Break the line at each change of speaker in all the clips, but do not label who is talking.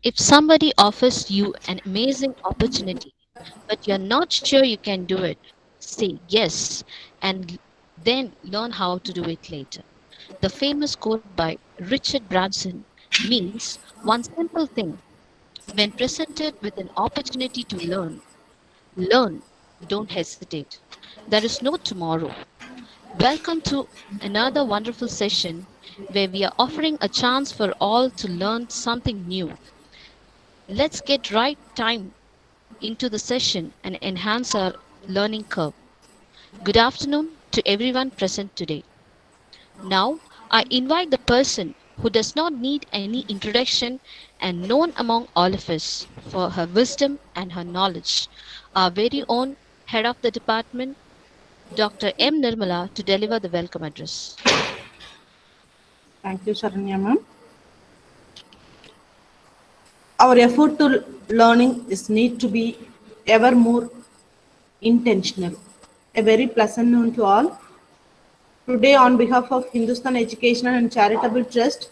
If somebody offers you an amazing opportunity, but you're not sure you can do it, say yes and then learn how to do it later. The famous quote by Richard Branson means one simple thing: when presented with an opportunity to learn, learn, don't hesitate. There is no tomorrow. Welcome to another wonderful session where we are offering a chance for all to learn something new. Let's get right time into the session and enhance our learning curve. Good afternoon to everyone present today. Now, I invite the person who does not need any introduction and known among all of us for her wisdom and her knowledge, our very own head of the department, Dr. M. Nirmala, to deliver the welcome address.
Thank you, Sharanya ma'am. Our effort to learning is need to be ever more intentional. A very pleasant noon to all. Today, on behalf of Hindustan Educational and Charitable Trust,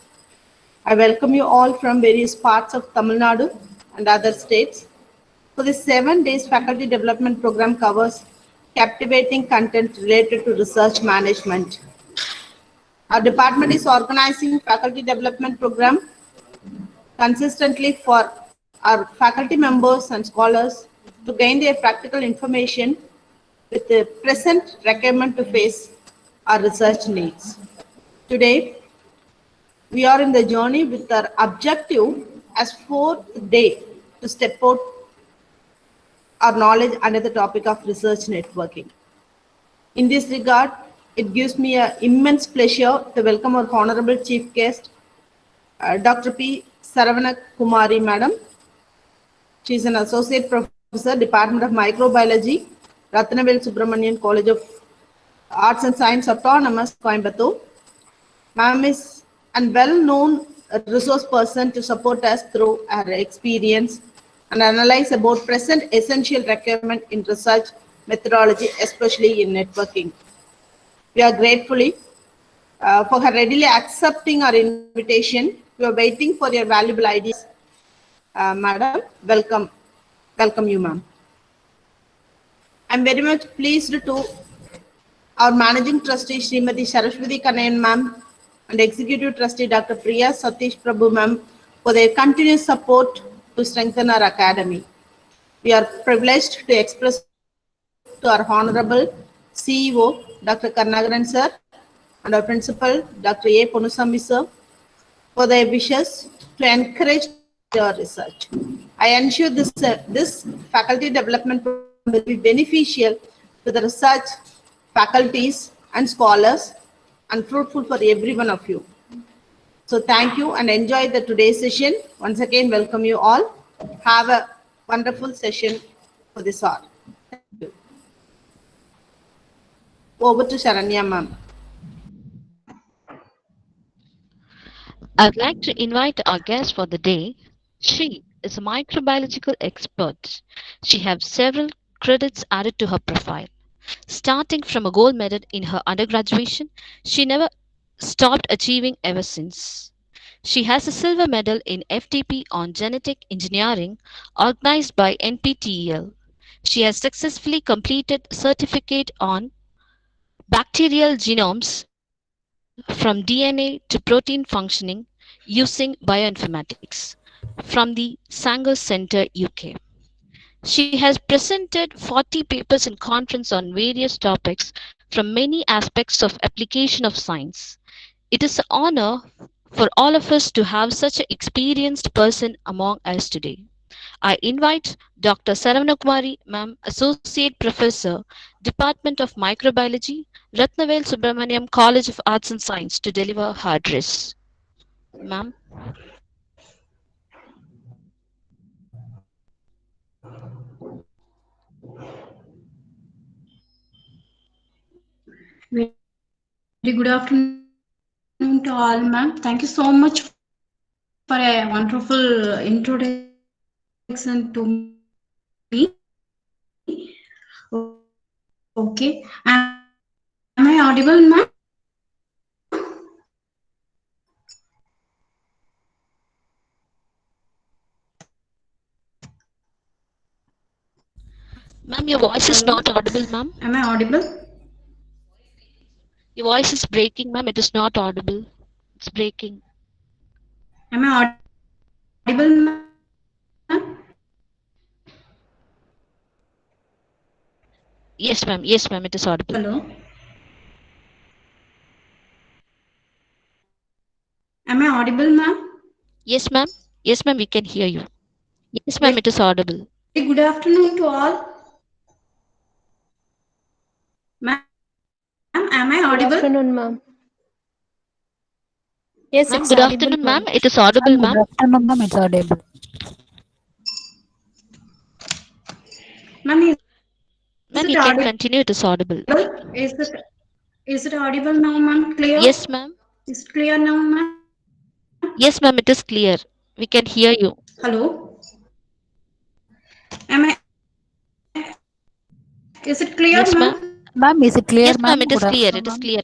I welcome you all from various parts of Tamil Nadu and other states. So this 7 days faculty development program covers captivating content related to research management. Our department is organizing faculty development program consistently for our faculty members and scholars to gain their practical information with the present requirement to face our research needs. Today, we are in the journey with our objective as fourth day to step out our knowledge under the topic of research networking. In this regard, it gives me an immense pleasure to welcome our Honorable Chief Guest, Dr. P Saravana Kumari, Madam. She is an Associate Professor, Department of Microbiology, Ratnavel Subramanian College of Arts and Science Autonomous, Coimbatore. Ma'am is a well-known resource person to support us through her experience and analyze about present essential requirement in research methodology, especially in networking. We are gratefully for her readily accepting our invitation. We are waiting for your valuable ideas. Madam, welcome you, ma'am. I'm very much pleased to our Managing Trustee Srimati Saraswati Kanayan ma'am and Executive Trustee Dr. Priya Satish Prabhu ma'am for their continuous support to strengthen our academy. We are privileged to express to our Honorable CEO Dr. Karnagaran sir and our Principal Dr. A. Ponusami sir for their wishes to encourage our research. I ensure this faculty development program will be beneficial to the research faculties and scholars and fruitful for every one of you. So thank you and enjoy the today's session. Once again, welcome you all. Have a wonderful session for this hour. Thank you. Over to Sharanya ma'am.
I'd like to invite our guest for the day. She is a microbiological expert. She has several credits added to her profile. Starting from a gold medal in her undergraduation, she never stopped achieving ever since. She has a silver medal in FTP on genetic engineering organized by NPTEL. She has successfully completed certificate on bacterial genomes from DNA to protein functioning using bioinformatics from the Sanger Center, UK. She has presented 40 papers in conference on various topics from many aspects of application of science. It is an honor for all of us to have such an experienced person among us today. I invite Dr. Saravana Ma'am, Associate Professor, Department of Microbiology, Ratnavel Subramaniam College of Arts and Science, to deliver her address. Ma'am.
Very good afternoon to all, ma'am. Thank you so much for a wonderful introduction to me. Okay, am I audible, ma'am?
Ma'am, your voice is
Hello.
not audible, ma'am.
Am I audible?
Your voice is breaking, ma'am. It is not audible. It's breaking.
Am I audible, ma'am?
Yes, ma'am. Yes, ma'am. It is audible.
Hello. Am I audible, ma'am?
Yes, ma'am. Yes, ma'am. We can hear you. Yes, ma'am. It is audible.
Very good afternoon to all. Ma'am, am I
Good
audible?
afternoon, ma'am. Yes,
Ma'am,
it's
good
audible,
afternoon, ma'am.
ma'am.
It is audible,
Ma'am, good
ma'am.
afternoon, ma'am. It's audible.
Ma'am, is
Ma'am,
it
you can
audible?
continue. It is audible.
Is it audible now, ma'am? Clear?
Yes, ma'am.
Is it clear now, ma'am?
Yes, ma'am. It is clear. We can hear you.
Hello? Am I? Is it clear,
Yes, ma'am.
ma'am?
Ma'am, is it clear,
Yes, ma'am.
ma'am?
It is
Good
clear.
afternoon,
It is
ma'am.
clear.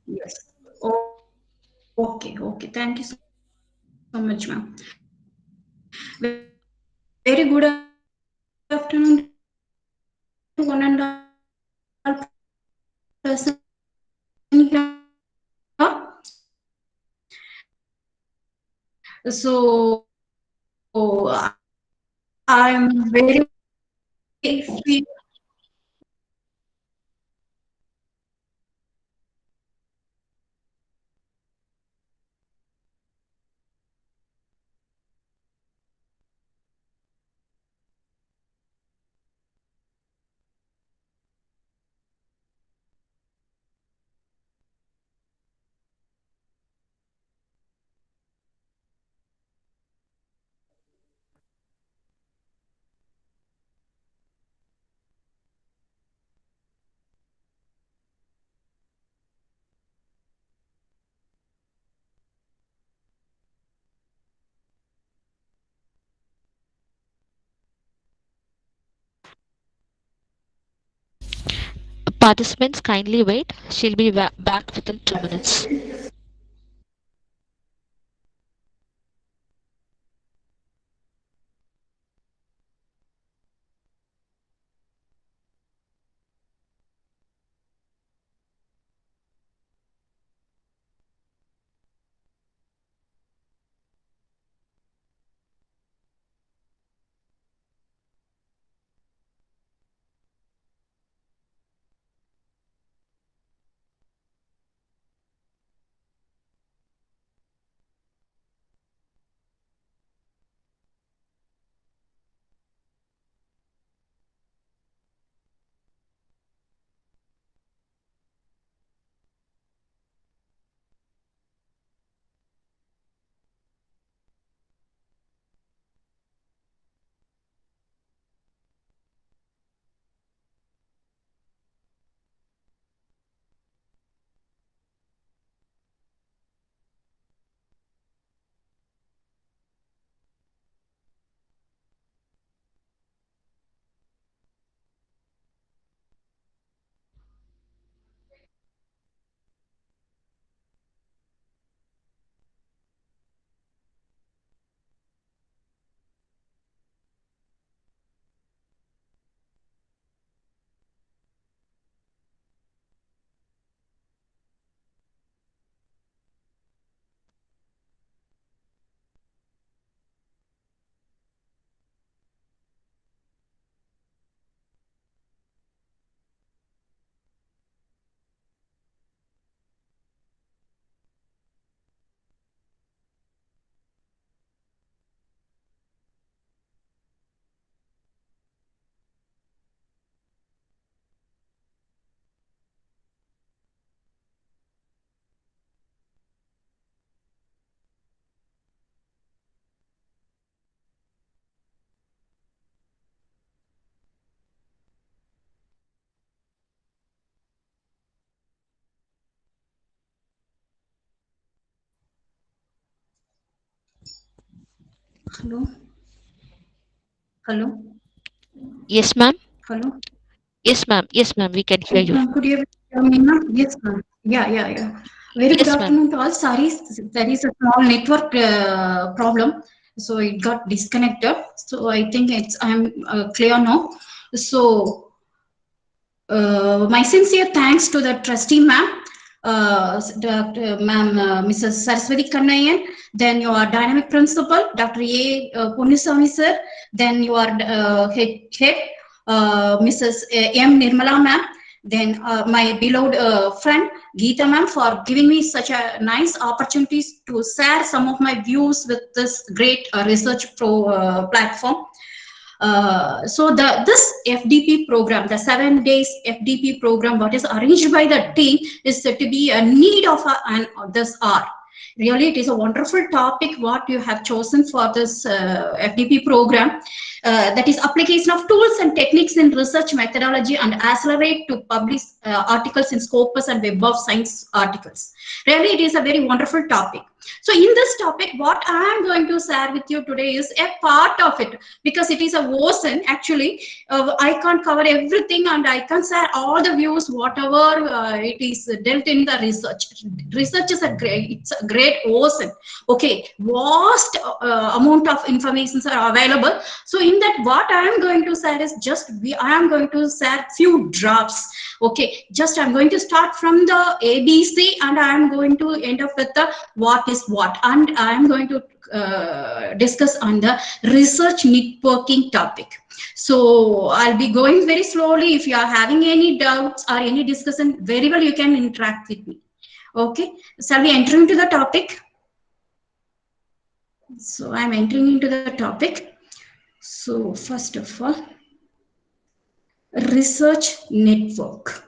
Yes. Okay. Okay. Thank you so much, ma'am. Very good afternoon to one and all person here. So I'm very
Participants, kindly wait. She'll be back within 2 minutes.
hello. Hello.
Yes, ma'am.
Hello.
Yes, ma'am. Yes, ma'am. We can hear
Yes,
you.
ma'am. Could you hear me, ma'am? Yes, ma'am. Yeah. Very good
Yes, ma'am.
afternoon to all. Sorry, there is a small network problem. So it got disconnected. So I think I'm clear now. So my sincere thanks to the trustee ma'am, Dr. Ma'am, Mrs. Saraswati Kannayan, then your dynamic principal, Dr. A. Punniswamy sir, then your head Mrs. M. Nirmala ma'am, then my beloved friend Geeta ma'am for giving me such a nice opportunity to share some of my views with this great research platform. So this FDP program, the 7 days FDP program, what is arranged by the team, is said to be a need of this hour. Really, it is a wonderful topic what you have chosen for this FDP program. That is application of tools and techniques in research methodology and accelerate to publish articles in Scopus and Web of Science articles. Really, it is a very wonderful topic. So in this topic, what I am going to share with you today is a part of it, because it is a ocean. Actually, I can't cover everything and I can't share all the views, whatever it is dealt in the research. Research is it's a great ocean. Okay, vast amount of information are available. So in that, what I am going to share is I am going to share few drops. Okay, just I'm going to start from the ABC and I am going to end up with the what is what, and I am going to discuss on the research networking topic. So I'll be going very slowly. If you are having any doubts or any discussion, very well you can interact with me. Okay, shall we enter into the topic? So I'm entering into the topic. So first of all, research network.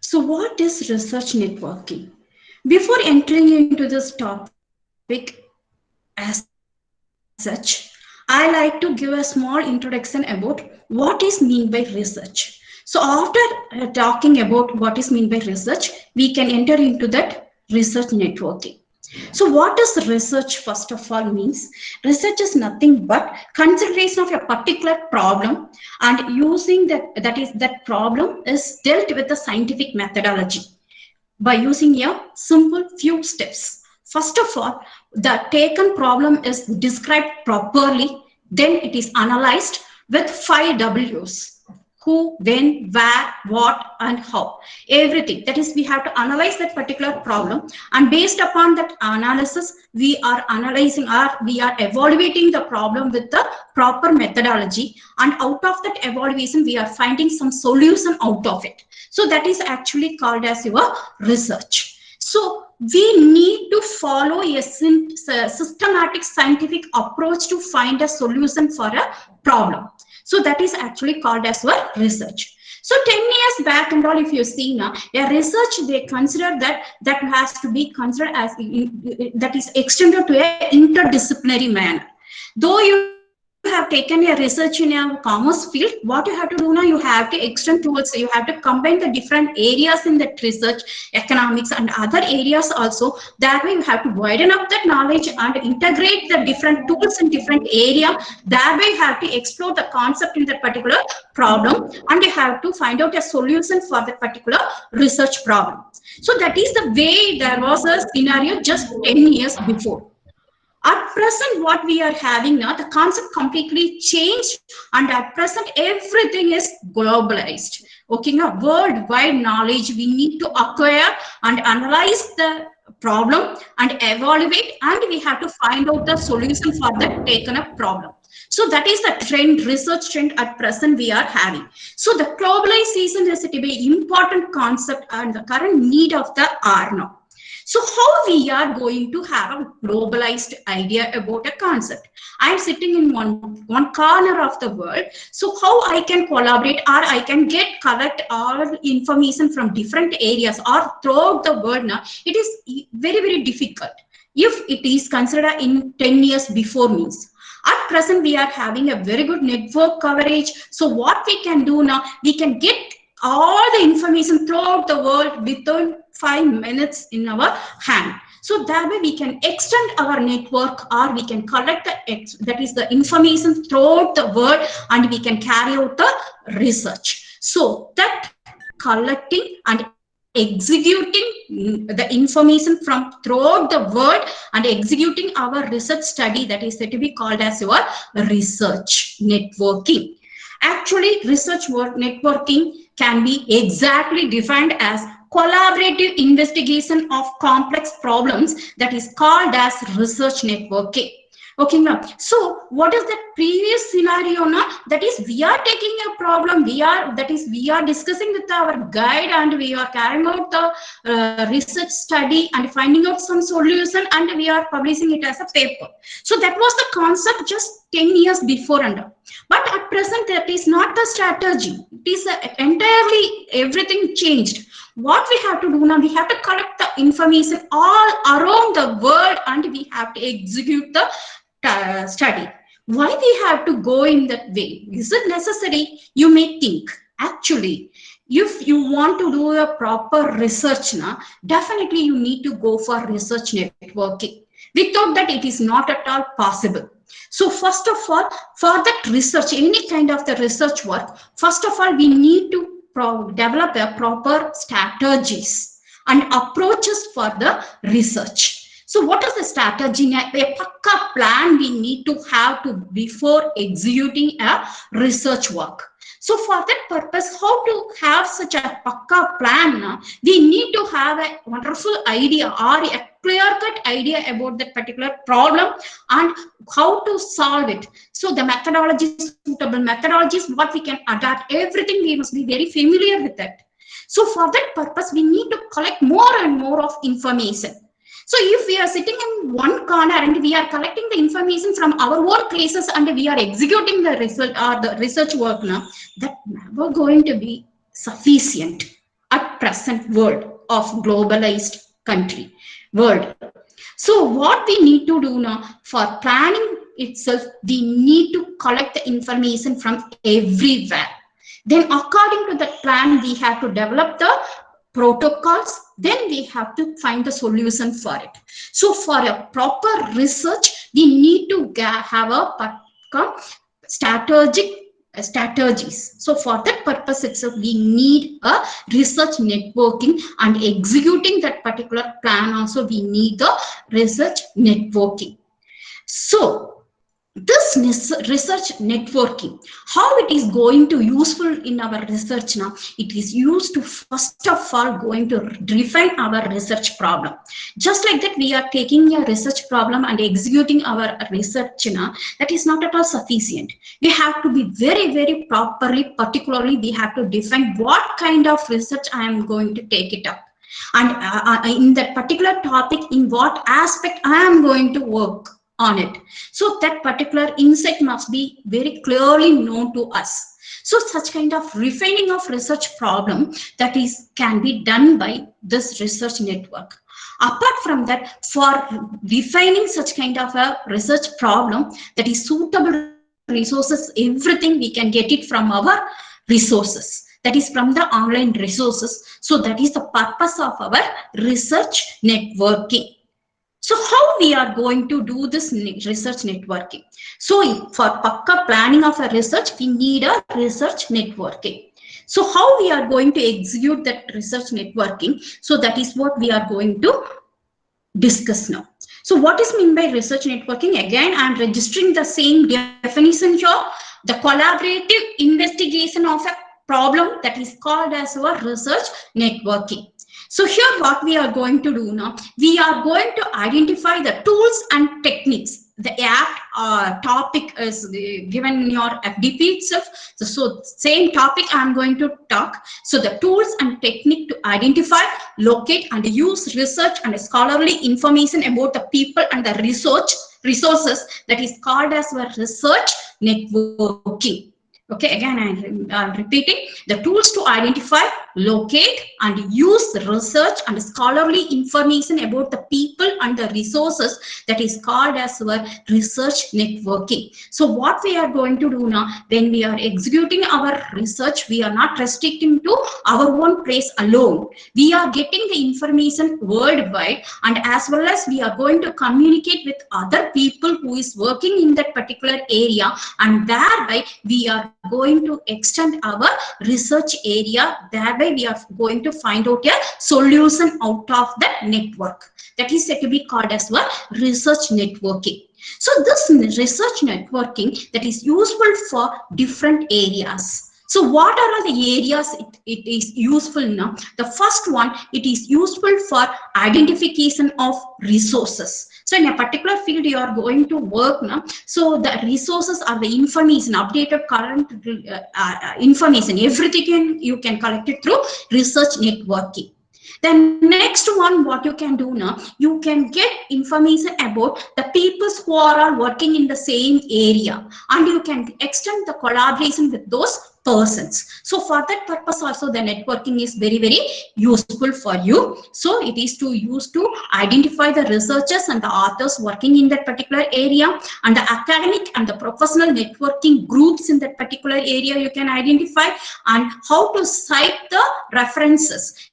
So what is research networking? Before entering into this topic as such, I like to give a small introduction about what is meant by research. So after talking about what is meant by research, we can enter into that research networking. So what does research first of all means? Research is nothing but consideration of a particular problem and using that problem is dealt with a scientific methodology by using a simple few steps. First of all, the taken problem is described properly, then it is analyzed with 5 W's. Who, when, where, what, and how. Everything. That is, we have to analyze that particular problem, and based upon that analysis, we are analyzing or we are evaluating the problem with the proper methodology, and out of that evaluation, we are finding some solution out of it. So that is actually called as your research. So we need to follow a systematic scientific approach to find a solution for a problem. So that is actually called as your research. So 10 years back and all, if you see now, a research, they consider that has to be considered as, that is extended to an interdisciplinary manner. Though you have taken a research in a commerce field, what you have to do now, you have to extend towards, you have to combine the different areas in that research, economics and other areas also. That way you have to widen up that knowledge and integrate the different tools in different area. That way you have to explore the concept in that particular problem, and you have to find out a solution for that particular research problem. So that is the way there was a scenario just 10 years before. At present, what we are having now, the concept completely changed, and at present, everything is globalized. Okay, now worldwide knowledge we need to acquire and analyze the problem and evaluate, and we have to find out the solution for that taken up problem. So that is the trend, research trend at present we are having. So the globalization is to be important concept and the current need of the hour now. So how we are going to have a globalized idea about a concept? I'm sitting in one corner of the world. So how I can collaborate or I can collect all information from different areas or throughout the world now, it is very, very difficult if it is considered in 10 years before means. At present, we are having a very good network coverage. So what we can do now, we can get all the information throughout the world within 5 minutes in our hand. So that way we can extend our network, or we can collect that is the information throughout the world, and we can carry out the research. So that collecting and executing the information from throughout the world and executing our research study, that is said to be called as your research networking. Actually, research networking can be exactly defined as collaborative investigation of complex problems, that is called as research networking. Okay, ma'am. So what is the previous scenario now? That is, we are taking a problem, we are discussing with our guide, and we are carrying out the research study and finding out some solution, and we are publishing it as a paper. So that was the concept just 10 years before and but at present that is not the strategy. It is entirely everything changed. What we have to do now, we have to collect the information all around the world, and we have to execute the study. Why we have to go in that way? Is it necessary? You may think. Actually, if you want to do a proper research now, definitely you need to go for research networking. Without that, it is not at all possible. So first of all, for that research, any kind of the research work, first of all, we need to develop a proper strategies and approaches for the research. So what is the strategy? A pakka plan we need to have to before executing a research work. So for that purpose, how to have such a pakka plan? We need to have a wonderful idea or a clear-cut idea about that particular problem and how to solve it. So the methodology, suitable methodologies, what we can adapt, everything we must be very familiar with that. So for that purpose, we need to collect more and more of information. So if we are sitting in one corner and we are collecting the information from our own places and we are executing the result or the research work now, that never going to be sufficient at present world of globalized world. So what we need to do now for planning itself, we need to collect the information from everywhere. Then according to that plan, we have to develop the protocols, then we have to find the solution for it. So for a proper research, we need to have a strategies. So for that purpose itself, we need a research networking, and executing that particular plan also we need the research networking. So this research networking, how it is going to useful in our research now? It is used to first of all going to define our research problem. Just like that, we are taking a research problem and executing our research now, that is not at all sufficient. We have to be very, very properly, particularly we have to define what kind of research I am going to take it up, and in that particular topic, in what aspect I am going to work on it. So that particular insight must be very clearly known to us. So such kind of refining of research problem, that is can be done by this research network. Apart from that, for defining such kind of a research problem, that is suitable resources, everything we can get it from our resources, that is from the online resources. So that is the purpose of our research networking. So how we are going to do this research networking? So for pakka planning of a research, we need a research networking. So how we are going to execute that research networking? So that is what we are going to discuss now. So what is meant by research networking? Again, I am registering the same definition here. The collaborative investigation of a problem, that is called as our research networking. So here what we are going to do now, we are going to identify the tools and techniques. The topic is given in your FDP itself. So same topic I am going to talk. So the tools and technique to identify, locate and use research and scholarly information about the people and the resources, that is called as our research networking. Okay, again I am repeating, the tools to identify, locate and use research and scholarly information about the people and the resources, that is called as our research networking. So what we are going to do now, when we are executing our research, we are not restricting to our own place alone. We are getting the information worldwide, and as well as we are going to communicate with other people who is working in that particular area, and thereby we are going to extend our research area. Thereby we are going to find out a solution out of that network. That is said to be called as our research networking. So this research networking, that is useful for different areas. So what are the areas it is useful now? The first one, it is useful for identification of resources. So in a particular field you are going to work now, so the resources are the information, updated current information, everything you can collect it through research networking. The next one, what you can do now, you can get information about the people who are all working in the same area, and you can extend the collaboration with those persons. So for that purpose also the networking is very, very useful for you. So it is to use to identify the researchers and the authors working in that particular area, and the academic and the professional networking groups in that particular area you can identify, and how to cite the references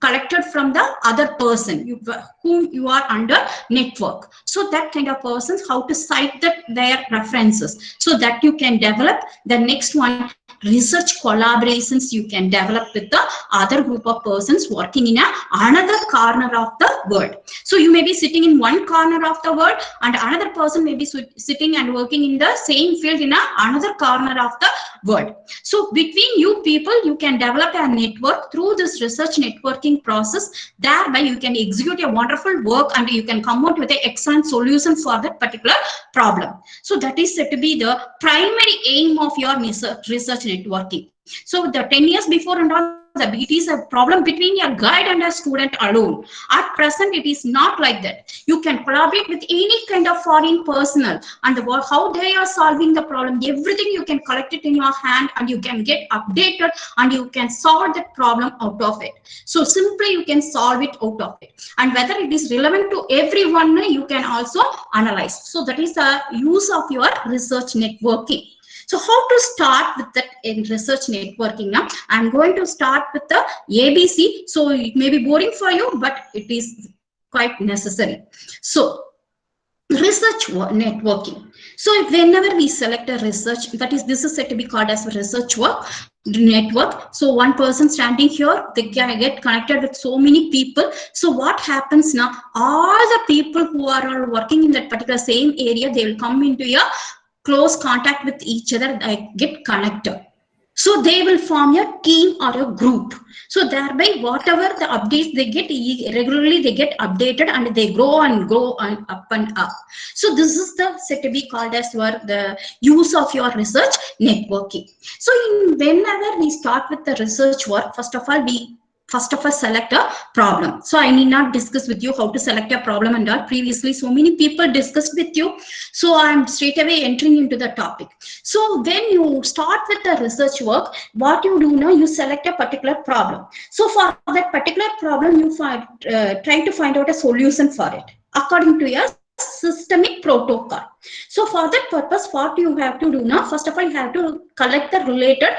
collected from the other person whom you are under network. So that kind of persons, how to cite their references, so that you can develop. The next one, research collaborations you can develop with the other group of persons working in another corner of the world. So you may be sitting in one corner of the world, and another person may be sitting and working in the same field in another corner of the world. So between you people, you can develop a network through this research networking process. Thereby you can execute a wonderful work, and you can come out with an excellent solution for that particular problem. So that is said to be the primary aim of your research networking. So the 10 years before and all, it is a problem between your guide and a student alone. At present, it is not like that. You can collaborate with any kind of foreign personnel, and how they are solving the problem, everything you can collect it in your hand, and you can get updated, and you can solve that problem out of it. So simply you can solve it out of it, and whether it is relevant to everyone, you can also analyze. So that is the use of your research networking. So how to start with that in research networking now? I'm going to start with the ABC. So it may be boring for you, but it is quite necessary. So research networking. So whenever we select a research, that is, this is said to be called as a research network. So one person standing here, they can get connected with so many people. So what happens now? All the people who are working in that particular same area, they will come into a close contact with each other, they get connected. So they will form a team or a group. So thereby whatever the updates they get regularly, they get updated, and they grow and up and up. So this is the said to be called as the use of your research networking. So whenever we start with the research work, first of all select a problem. So I need not discuss with you how to select a problem and all. Previously so many people discussed with you, so I am straight away entering into the topic. So when you start with the research work, what you do now, you select a particular problem. So for that particular problem, you try to find out a solution for it according to your systemic protocol. So for that purpose, what you have to do now, first of all, you have to collect the related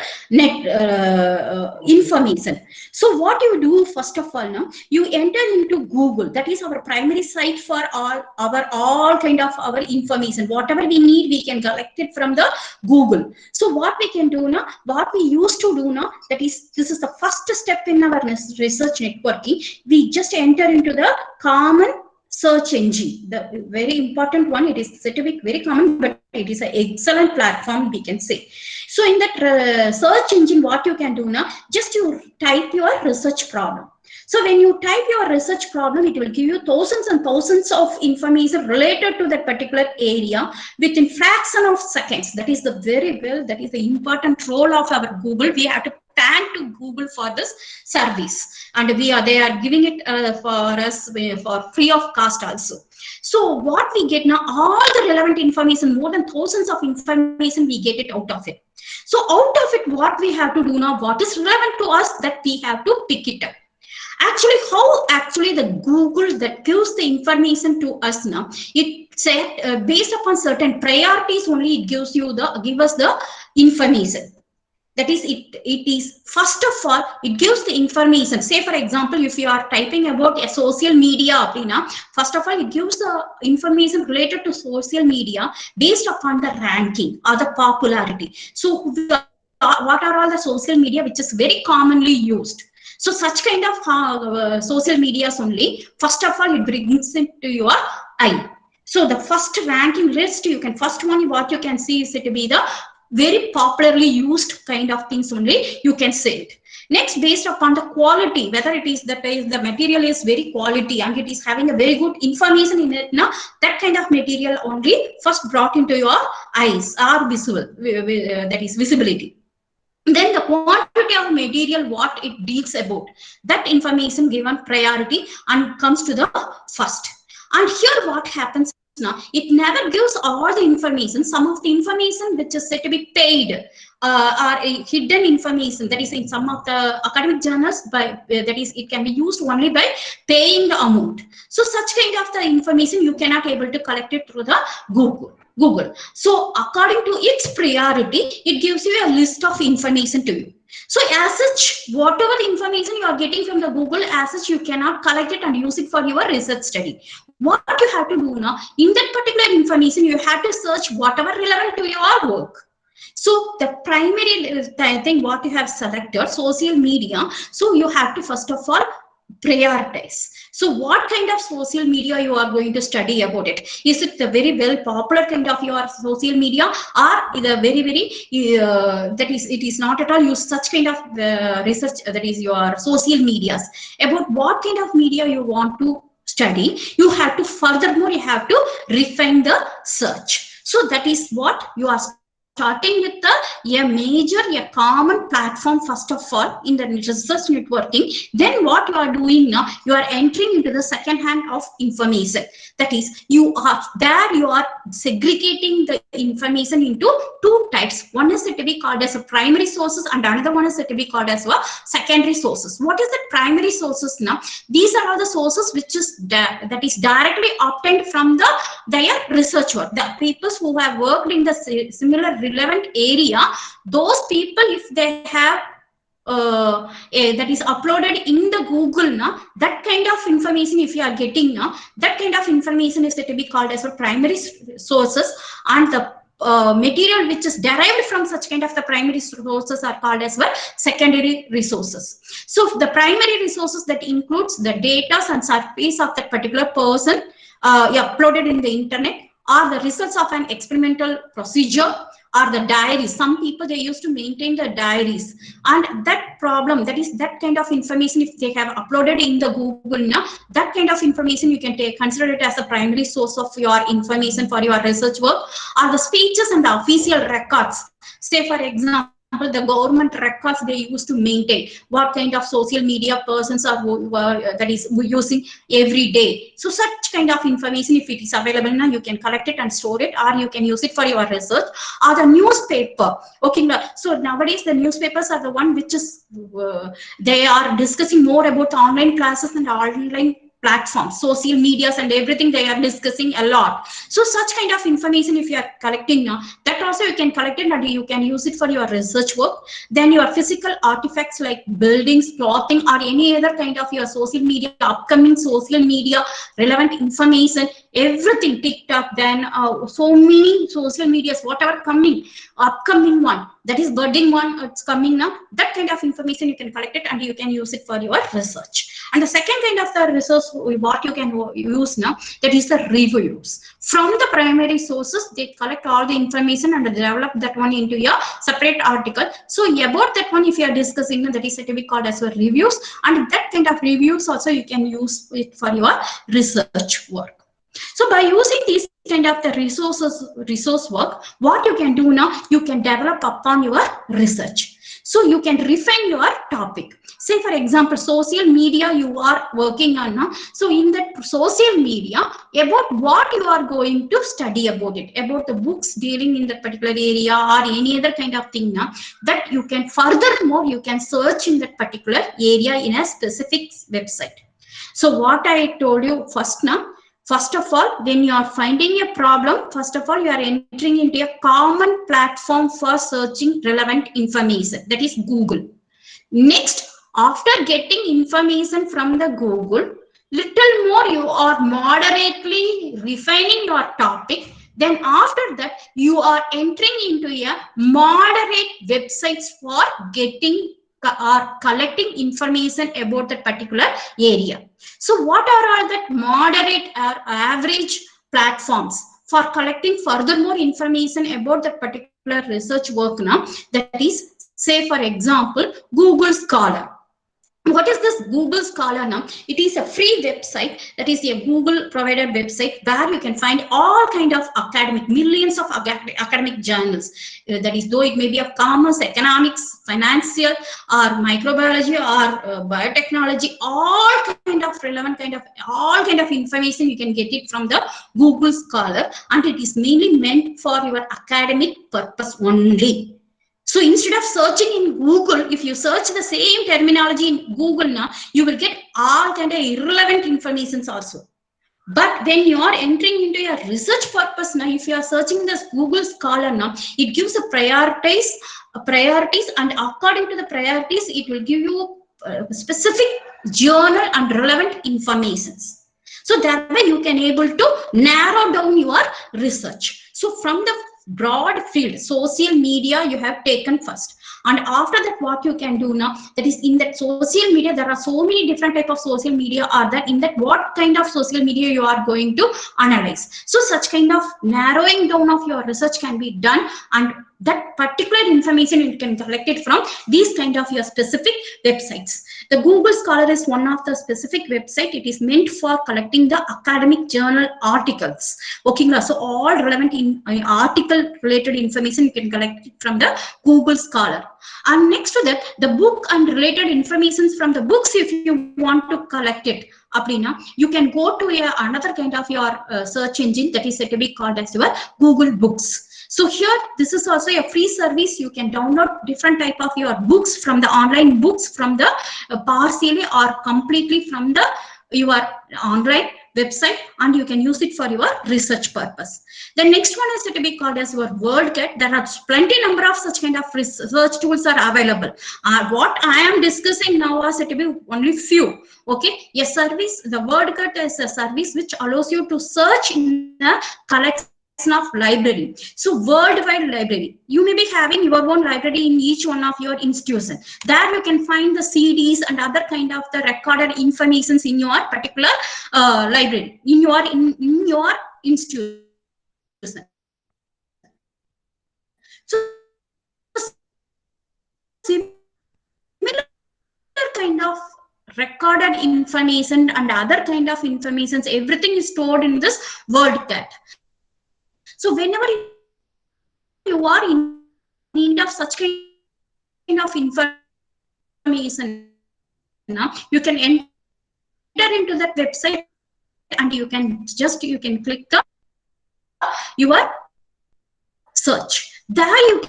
information. So what you do, first of all, now you enter into Google. That is our primary site for all kind of our information. Whatever we need, we can collect it from the Google. So what we can do now, what we used to do now, this is the first step in our research networking. We just enter into the common search engine, the very important one. It is said to be very common, but it is an excellent platform, we can say. So in that search engine, what you can do now, just you type your research problem. So when you type your research problem, it will give you thousands and thousands of information related to that particular area within fraction of seconds. That is the very well, that is the important role of our Google. We have to thank to Google for this service, and they are giving it for us for free of cost also. So what we get now, all the relevant information, more than thousands of information, we get it out of it. So out of it, what we have to do now, what is relevant to us, that we have to pick it up. Actually, how actually the Google that gives the information to us now, it said based upon certain priorities only, it give us the information. That is, it is first of all, it gives the information. Say for example, if you are typing about a social media, first of all, it gives the information related to social media based upon the ranking or the popularity. So what are all the social media which is very commonly used? So such kind of social medias only, first of all, it brings it to your eye. So the first ranking list, you can first one what you can see is it to be the very popularly used kind of things only you can say it. Next, based upon the quality, whether it is the material is very quality and it is having a very good information in it, now that kind of material only first brought into your eyes are visible, that is visibility. Then the quantity of material what it deals about, that information given priority and comes to the first. And here what happens now, it never gives all the information. Some of the information which is said to be paid or a hidden information, that is in some of the academic journals, by that is it can be used only by paying the amount. So such kind of the information you cannot able to collect it through the Google. So according to its priority, it gives you a list of information to you. So as such, whatever the information you are getting from the Google, as such you cannot collect it and use it for your research study. What you have to do now, in that particular information, you have to search whatever relevant to your work. So the primary thing what you have selected, social media, so you have to first of all prioritize. So what kind of social media you are going to study about it? Is it the very well popular kind of your social media, or the very that is it is not at all use such kind of research, that is your social medias? About what kind of media you want to study, you have to furthermore you have to refine the search. So that is what you are starting with a common platform first of all in the research networking. Then what you are doing now, you are entering into the second hand of information. That is, you are segregating the information into two types. One is said to be called as a primary sources, and another one is said to be called as secondary sources. What is the primary sources now? These are all the sources which is that is directly obtained from their research work. The people who have worked in the similar relevant area, those people, if they have that is uploaded in the Google now, that kind of information if you are getting now, that kind of information is said to be called as primary sources, and the material which is derived from such kind of the primary sources are called as secondary resources. So the primary resources that includes the data and surveys of that particular person uploaded in the internet, or the results of an experimental procedure, or the diaries. Some people, they used to maintain the diaries, and that problem, that is that kind of information if they have uploaded in the Google now, that kind of information you can consider it as a primary source of your information for your research work. Or the speeches and the official records. Say for example, the government records they used to maintain, what kind of social media persons are that is using every day. So such kind of information, if it is available now, you can collect it and store it, or you can use it for your research. Or the newspaper. Okay, so nowadays the newspapers are the one which is they are discussing more about online classes and online platforms, social medias and everything, they are discussing a lot. So such kind of information if you are collecting now, that also you can collect it and you can use it for your research work. Then your physical artifacts like buildings, clothing, or any other kind of your social media, upcoming social media relevant information, everything, TikTok, then so many social medias, whatever coming, upcoming one, that is budding one, it's coming now, that kind of information you can collect it and you can use it for your research. And the second kind of the research what you can use now, that is the reviews. From the primary sources, they collect all the information and develop that one into a separate article. So about that one, if you are discussing, that is said to be called as reviews, and that kind of reviews also you can use it for your research work. So by using these kind of the resource work, what you can do now, you can develop upon your research. So you can refine your topic. Say for example, social media you are working on now. So in that social media, about what you are going to study about it, about the books dealing in that particular area or any other kind of thing now, that you can furthermore you can search in that particular area in a specific website. So what I told you first now, first of all, when you are finding a problem, first of all, you are entering into a common platform for searching relevant information, that is Google. Next, after getting information from the Google, little more you are moderately refining your topic. Then after that, you are entering into a moderate websites for getting or collecting information about that particular area. So what are all that moderate or average platforms for collecting furthermore information about that particular research work now? That is, say for example, Google Scholar. What is this Google Scholar now? It is a free website, that is a Google provided website where you can find all kind of academic, millions of academic journals. That is, though it may be of commerce, economics, financial, or microbiology, or biotechnology, all kind of relevant kind of all kind of information you can get it from the Google Scholar, and it is mainly meant for your academic purpose only. So instead of searching in Google, if you search the same terminology in Google now, you will get all kind of irrelevant informations also. But when you are entering into your research purpose now, if you are searching this Google Scholar now, it gives a priorities, and according to the priorities, it will give you specific journal and relevant informations. So that way you can able to narrow down your research. So from the broad field, social media you have taken first, and after that what you can do now, that is, in that social media there are so many different type of social media are that, in that what kind of social media you are going to analyze. So such kind of narrowing down of your research can be done, and that particular information you can collect it from these kind of your specific websites. The Google Scholar is one of the specific website. It is meant for collecting the academic journal articles. Okay, so all relevant article related information you can collect it from the Google Scholar. And next to that, the book and related information from the books, if you want to collect it, Aprina, you can go to another kind of your search engine, that is said to be called as your Google Books. So here, this is also a free service. You can download different type of your books from the online books from the partially or completely from the your online website, and you can use it for your research purpose. The next one is to be called as your WordCat. There are plenty number of such kind of research tools are available. What I am discussing now are said to be only few. Okay, a service, the WordCat is a service which allows you to search in a collection of library. So worldwide library, you may be having your own library in each one of your institution. There you can find the CDs and other kind of the recorded informations in your particular library, in your institution. So similar kind of recorded information and other kind of informations, everything is stored in this WordCat. So whenever you are in need of such kind of information, you can enter into that website and you can click the your search. There you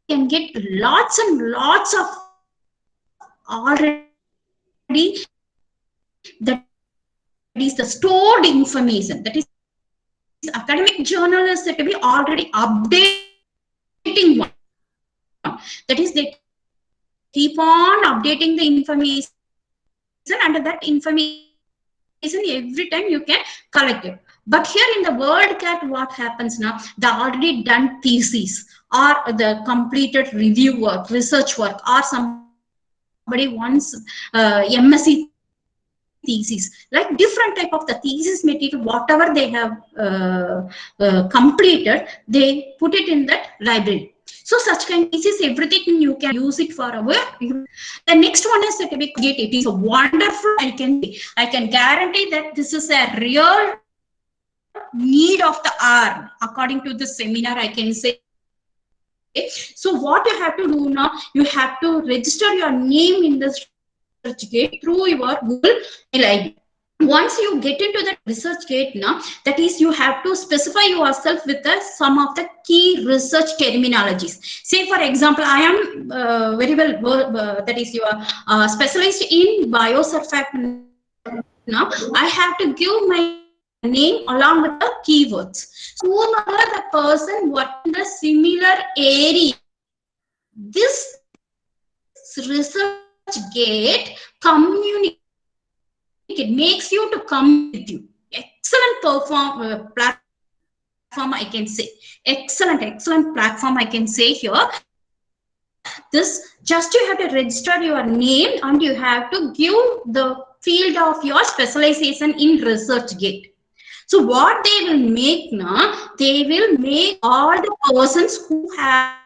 can get lots and lots of already, that is the stored information. That is, academic journal is said to be already updating one. That is, they keep on updating the information, and that information every time you can collect it. But here in the WordCat, what happens now? The already done thesis or the completed review work, research work, or somebody wants MSc thesis, like different type of the thesis material, whatever they have completed, they put it in that library. So such kind of thesis, everything you can use it for our. The next one is that it is a wonderful. I can guarantee that this is a real need of the hour. According to the seminar, I can say that this is a So what you have to do now, you have to register your name in the research gate through your Google mail ID. Once you get into that research gate now, that is you have to specify yourself with some of the key research terminologies. Say for example, I am very well that is you are specialized in biosurfactant. Now I have to give my name along with the keywords. So whoever the person working in the similar area, this research gate makes you to communicate with you. Excellent platform, I can say. Excellent platform, I can say here. This just you have to register your name and you have to give the field of your specialization in research gate. So what they will make now, they will make all the persons who have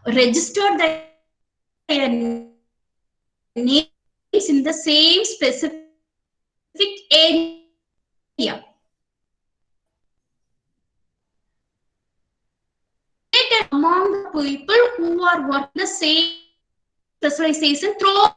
registered their names in the same specific area. They will create an among the people who are working the same specific area. Specialization throughout.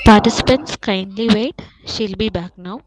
Participants, kindly wait. She'll be back now.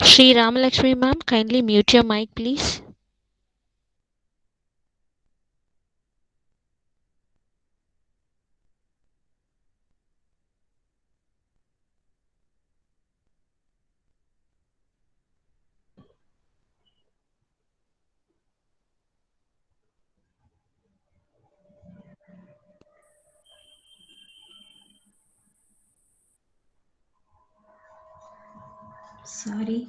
Sri Ramalakshmi ma'am, kindly mute your mic, please.
Sorry.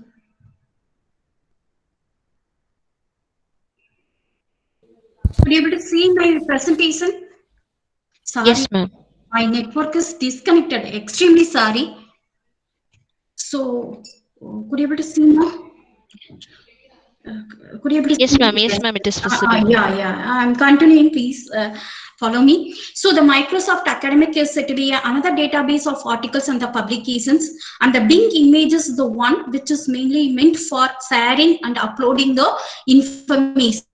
Could you able to see my presentation? Sorry,
Yes, ma'am.
my network is disconnected. Extremely sorry. So, could you able to see now? Could you able to
Yes,
see?
ma'am. Yes, ma'am. It is visible.
Yeah. I'm continuing. Please follow me. So the Microsoft Academic is said to be another database of articles and the publications, and the Bing image is the one which is mainly meant for sharing and uploading the information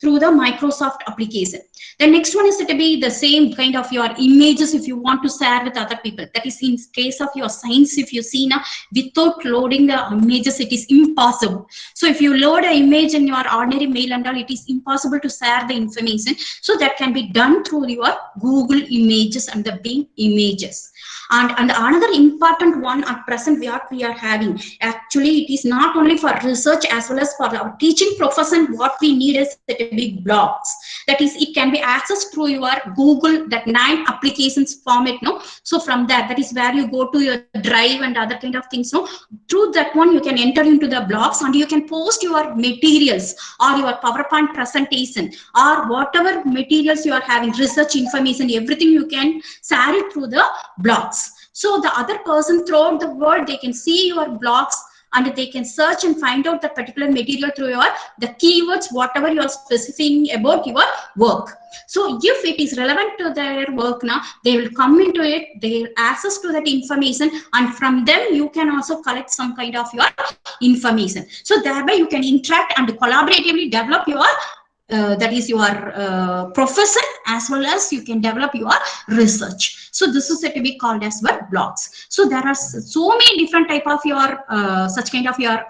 through the Microsoft application. The next one is said to be the same kind of your images if you want to share with other people. That is in case of your science, if you see now, without loading the images, it is impossible. So if you load an image in your ordinary mail and all, it is impossible to share the information. So that can be done through your Google images and the Bing images. And another important one at present what we are having, actually it is not only for research as well as for our teaching profession. What we need is a big blogs. That is, it can be accessed through your Google, that 9 applications format. No, so from there, that is where you go to your drive and other kind of things. No, through that one you can enter into the blogs and you can post your materials or your PowerPoint presentation or whatever materials you are having, research information, everything you can share it through the blogs. So the other person throughout the world, they can see your blogs and they can search and find out the particular material through your the keywords, whatever you are specifying about your work. So if it is relevant to their work now, they will come into it, they will access to that information, and from them you can also collect some kind of your information. So thereby you can interact and collaboratively develop your that is your profession, as well as you can develop your research. So this is said to be called as what blogs. So there are so many different type of your such kind of your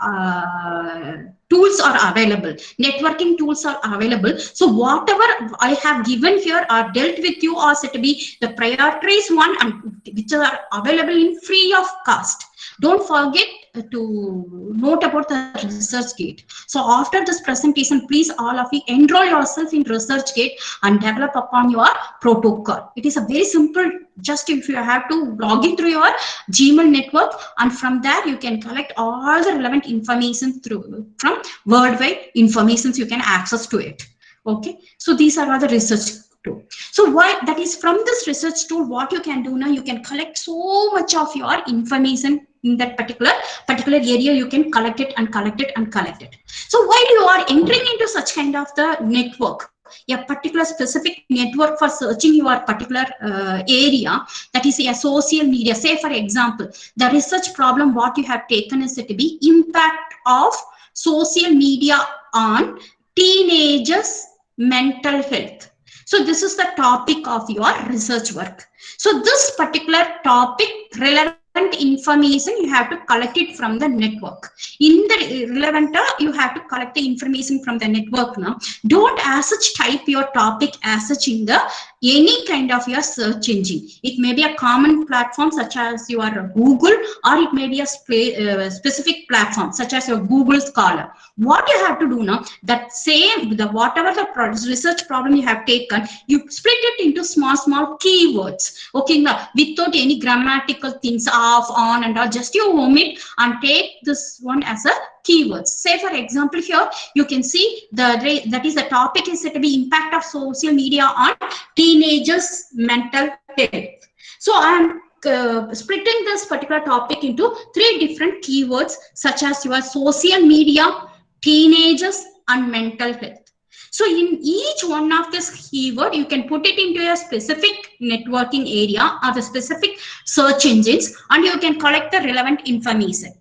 tools are available, networking tools are available. So whatever I have given here are dealt with you are said to be the prioritized one, and which are available in free of cost. Don't forget to note about the research gate. So after this presentation, please all of you enroll yourself in research gate and develop upon your protocol. It is a very simple, just if you have to log in through your Gmail network, and from there you can collect all the relevant information through from worldwide informations you can access to it. Okay, so these are all the research tool. So why that is from this research tool, what you can do now, you can collect so much of your information in that particular area. You can collect it and collect it and collect it. So while you are entering into such kind of the network, a particular specific network for searching your particular area, that is a social media. Say for example, the research problem what you have taken is to be impact of social media on teenagers mental health. So this is the topic of your research work. So this particular topic relevant information you have to collect it from the network. In the relevant you have to collect the information from the network. Now don't as such type your topic as such in the any kind of your search engine. It may be a common platform such as your Google, or it may be a specific platform such as your Google Scholar. What you have to do now, that same the whatever the research problem you have taken, you split it into small keywords. Okay, now without any grammatical things off, on, and all, just you omit and take this one as a keywords. Say for example, here you can see that is the topic is said to be impact of social media on teenagers mental health. So I am splitting this particular topic into 3 different keywords such as your social media, teenagers, and mental health. So in each one of this keyword, you can put it into a specific networking area or the specific search engines, and you can collect the relevant information.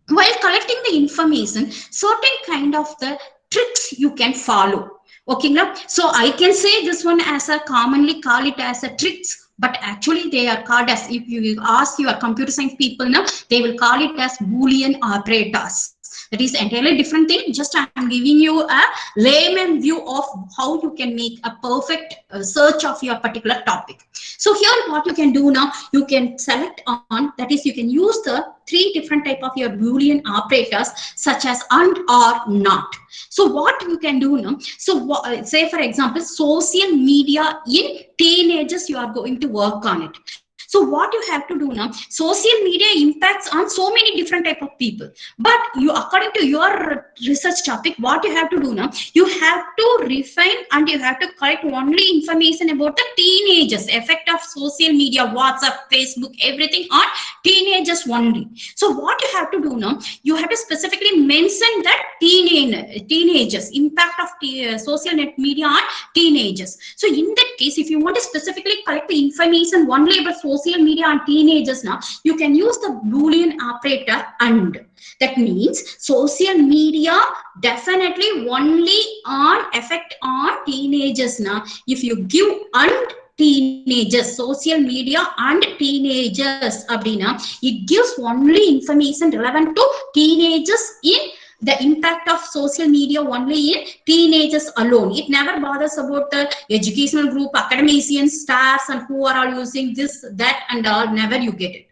While collecting the information, certain kind of the tricks you can follow. Okay, now so I can say this one as a commonly call it as a tricks, but actually they are called as, if you ask your computer science people now, they will call it as Boolean operators. That is entirely different thing. Just I am giving you a layman view of how you can make a perfect search of your particular topic. So here what you can do now, you can select on, that is you can use the 3 different type of your Boolean operators such as and, or, not. So what you can do now, so say for example, social media in teenagers, you are going to work on it. So what you have to do now, social media impacts on so many different type of people, but you, according to your research topic, what you have to do now, you have to refine and you have to collect only information about the teenagers, effect of social media, WhatsApp, Facebook, everything on teenagers only. So what you have to do now, you have to specifically mention that teenagers, impact of social net media on teenagers. So in that case, if you want to specifically collect the information only about social media on teenagers now, you can use the Boolean operator and. That means social media definitely only on effect on teenagers now. If you give and teenagers, social media and teenagers abdina, it gives only information relevant to teenagers in the impact of social media only in teenagers alone. It never bothers about the educational group, academicians, staffs, and who are all using this, that, and all. Never you get it.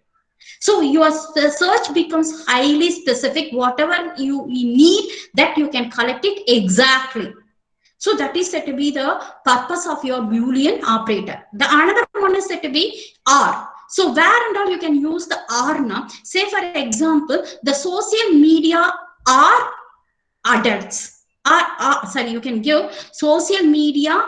So your search becomes highly specific. Whatever you need, that you can collect it exactly. So that is said to be the purpose of your Boolean operator. The another one is said to be or. So where and all you can use the or now. Say for example, the social media are adults. Sorry, you can give social media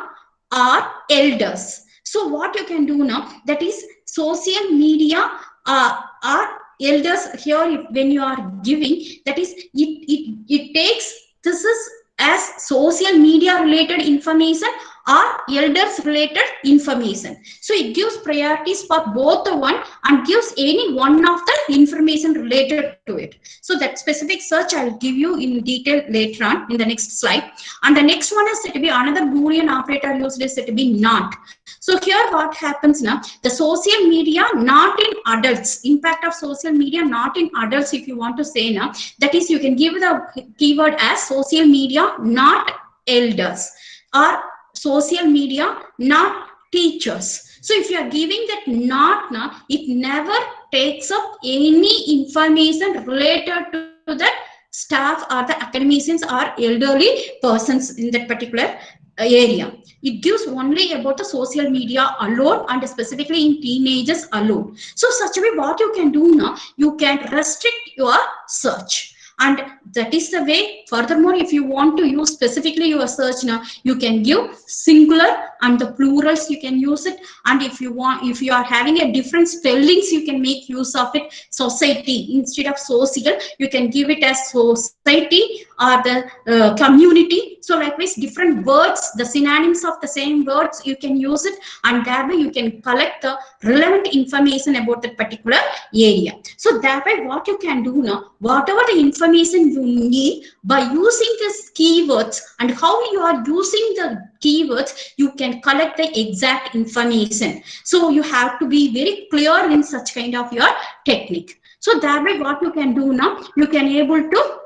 are elders. So what you can do now, that is social media are elders. Here when you are giving, that is it takes this is as social media related information or elders related information. So it gives priorities for both the one and gives any one of the information related to it. So that specific search I'll give you in detail later on in the next slide. And the next one is said to be another Boolean operator used is said to be not. So here what happens now, the social media not in adults, impact of social media not in adults, if you want to say now, that is you can give the keyword as social media not elders or social media not teachers. So if you are giving that not now, it never takes up any information related to that staff or the academicians or elderly persons in that particular area. It gives only about the social media alone and specifically in teenagers alone. So such a way what you can do now, you can restrict your search. And that is the way. Furthermore, if you want to use specifically your search now, you can give singular and the plurals you can use it. And if you want, if you are having a different spellings, you can make use of it. Society instead of social, you can give it as society or the community. So likewise different words, the synonyms of the same words you can use it, and that way you can collect the relevant information about that particular area. So that way what you can do now, whatever the information you need by using these keywords and how you are using the keywords, you can collect the exact information. So you have to be very clear in such kind of your technique. So that way what you can do now, you can able to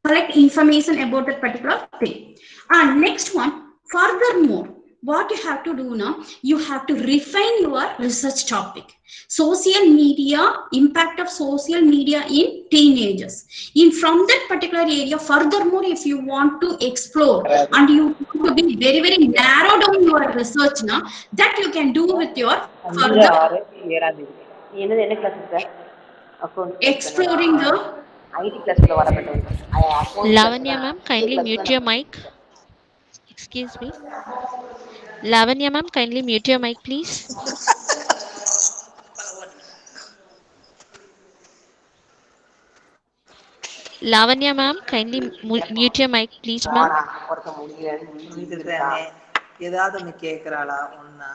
collect information about that particular thing. And next one, furthermore, what you have to do now, you have to refine your research topic. Social media, impact of social media in teenagers. In from that particular area, furthermore, if you want to explore and you want to be very, very narrow down your research now, that you can do with your further
5/6/7 நீ என்ன class இருக்க accounts class தானே
exploring the
ID கிளாஸ்ல வரப்பட்டது accounts class
Lavanya
தான்
ma'am,
இந்த
kindly
class
mute
தான்
your
நான்
mic. Excuse me. Lavanya ma'am, kindly mute your mic, please. Lavanya ma'am, kindly mute your mic, please, ma'am.
நானா ஒருத்த முடியல
ஏதாவது ஒண்ணு கேக்குறாளா ஒன்னா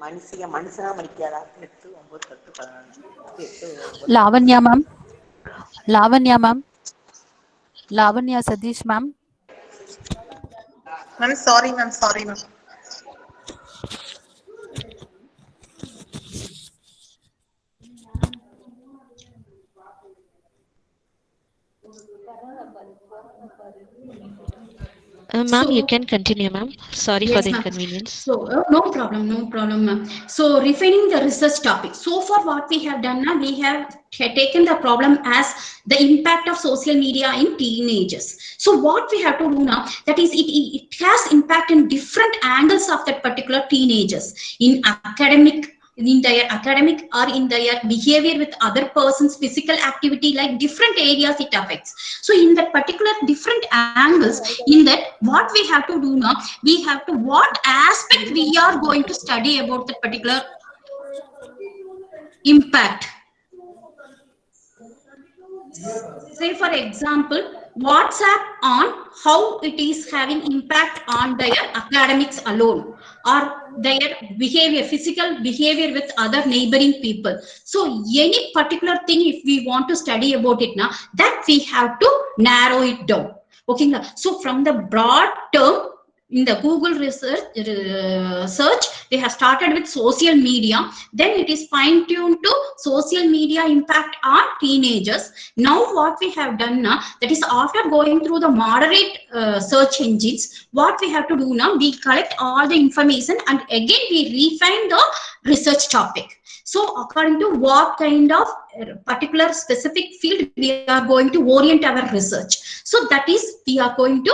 மனுஷனா மதிக்காதா 8 9 10 11 8
Lavanya ma'am. Lavanya ma'am. Lavanya Sadish ma'am.
Ma'am sorry ma'am
Ma'am, you
so
can continue, ma'am. Sorry for
yes,
the
ma'am.
inconvenience.
So no problem, ma'am. So refining the research topic. So far, what we have done now, we have taken the problem as the impact of social media in teenagers. So what we have to do now, that is, it has impact in different angles of that particular teenagers in academic. In their academic or in their behavior with other persons, physical activity, like different areas it affects. So in that particular different angles, in that what we have to do now, we have to what aspect we are going to study about that particular impact. Say for example, WhatsApp on how it is having impact on their academics alone or their behavior, physical behavior with other neighboring people. So any particular thing, if we want to study about it now, that we have to narrow it down. Okay, so from the broad term, in the Google research search, they have started with social media. Then it is fine-tuned to social media impact on teenagers. Now what we have done now, that is after going through the moderate search engines, what we have to do now, we collect all the information and again we refine the research topic. So according to what kind of particular specific field we are going to orient our research. So that is, we are going to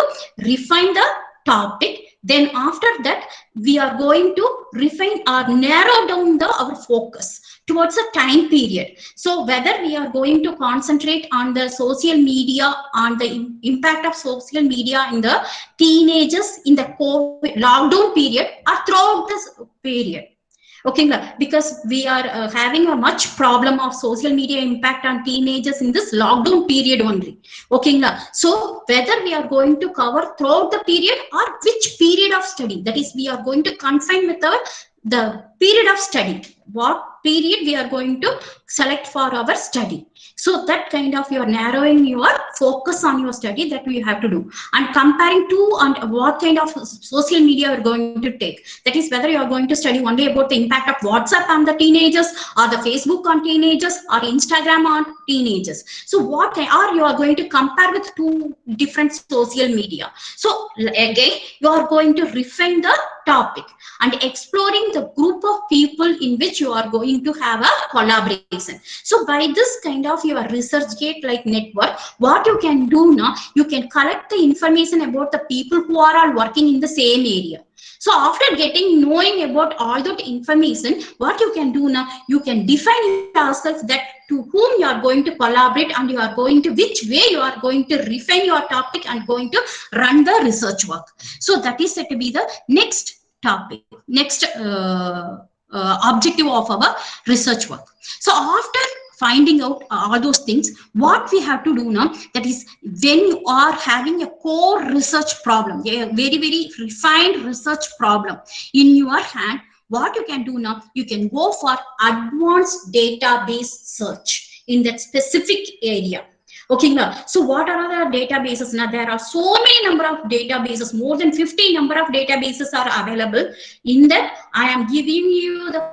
refine the topic. Then after that, we are going to refine or narrow down our focus towards a time period. So whether we are going to concentrate on the social media, on the impact of social media in the teenagers in the COVID lockdown period or throughout this period. Okay, because we are having a much problem of social media impact on teenagers in this lockdown period only. Okay, so whether we are going to cover throughout the period or which period of study, that is we are going to confine with our the period of study, what period we are going to select for our study. So that kind of you are narrowing your focus on your study, that we have to do, and comparing to and what kind of social media you are going to take, that is whether you are going to study only about the impact of WhatsApp on the teenagers, or the Facebook on teenagers, or Instagram on teenagers. So what are you are going to compare with two different social media. So again you are going to refine the topic and exploring the group of people in which you are going to have a collaboration. So by this kind of your research gate like network, what you can do now, you can collect the information about the people who are all working in the same area. So after getting knowing about all that information, what you can do now, you can define yourself that to whom you are going to collaborate, and you are going to which way you are going to refine your topic and going to run the research work. So that is said to be the next topic, next objective of our research work. So after finding out all those things, what we have to do now, that is when you are having a core research problem, a very refined research problem in your hand, what you can do now, you can go for advanced database search in that specific area. Okay, now, so what are the databases? Now, there are so many number of databases, more than 50 number of databases are available. In that, I am giving you the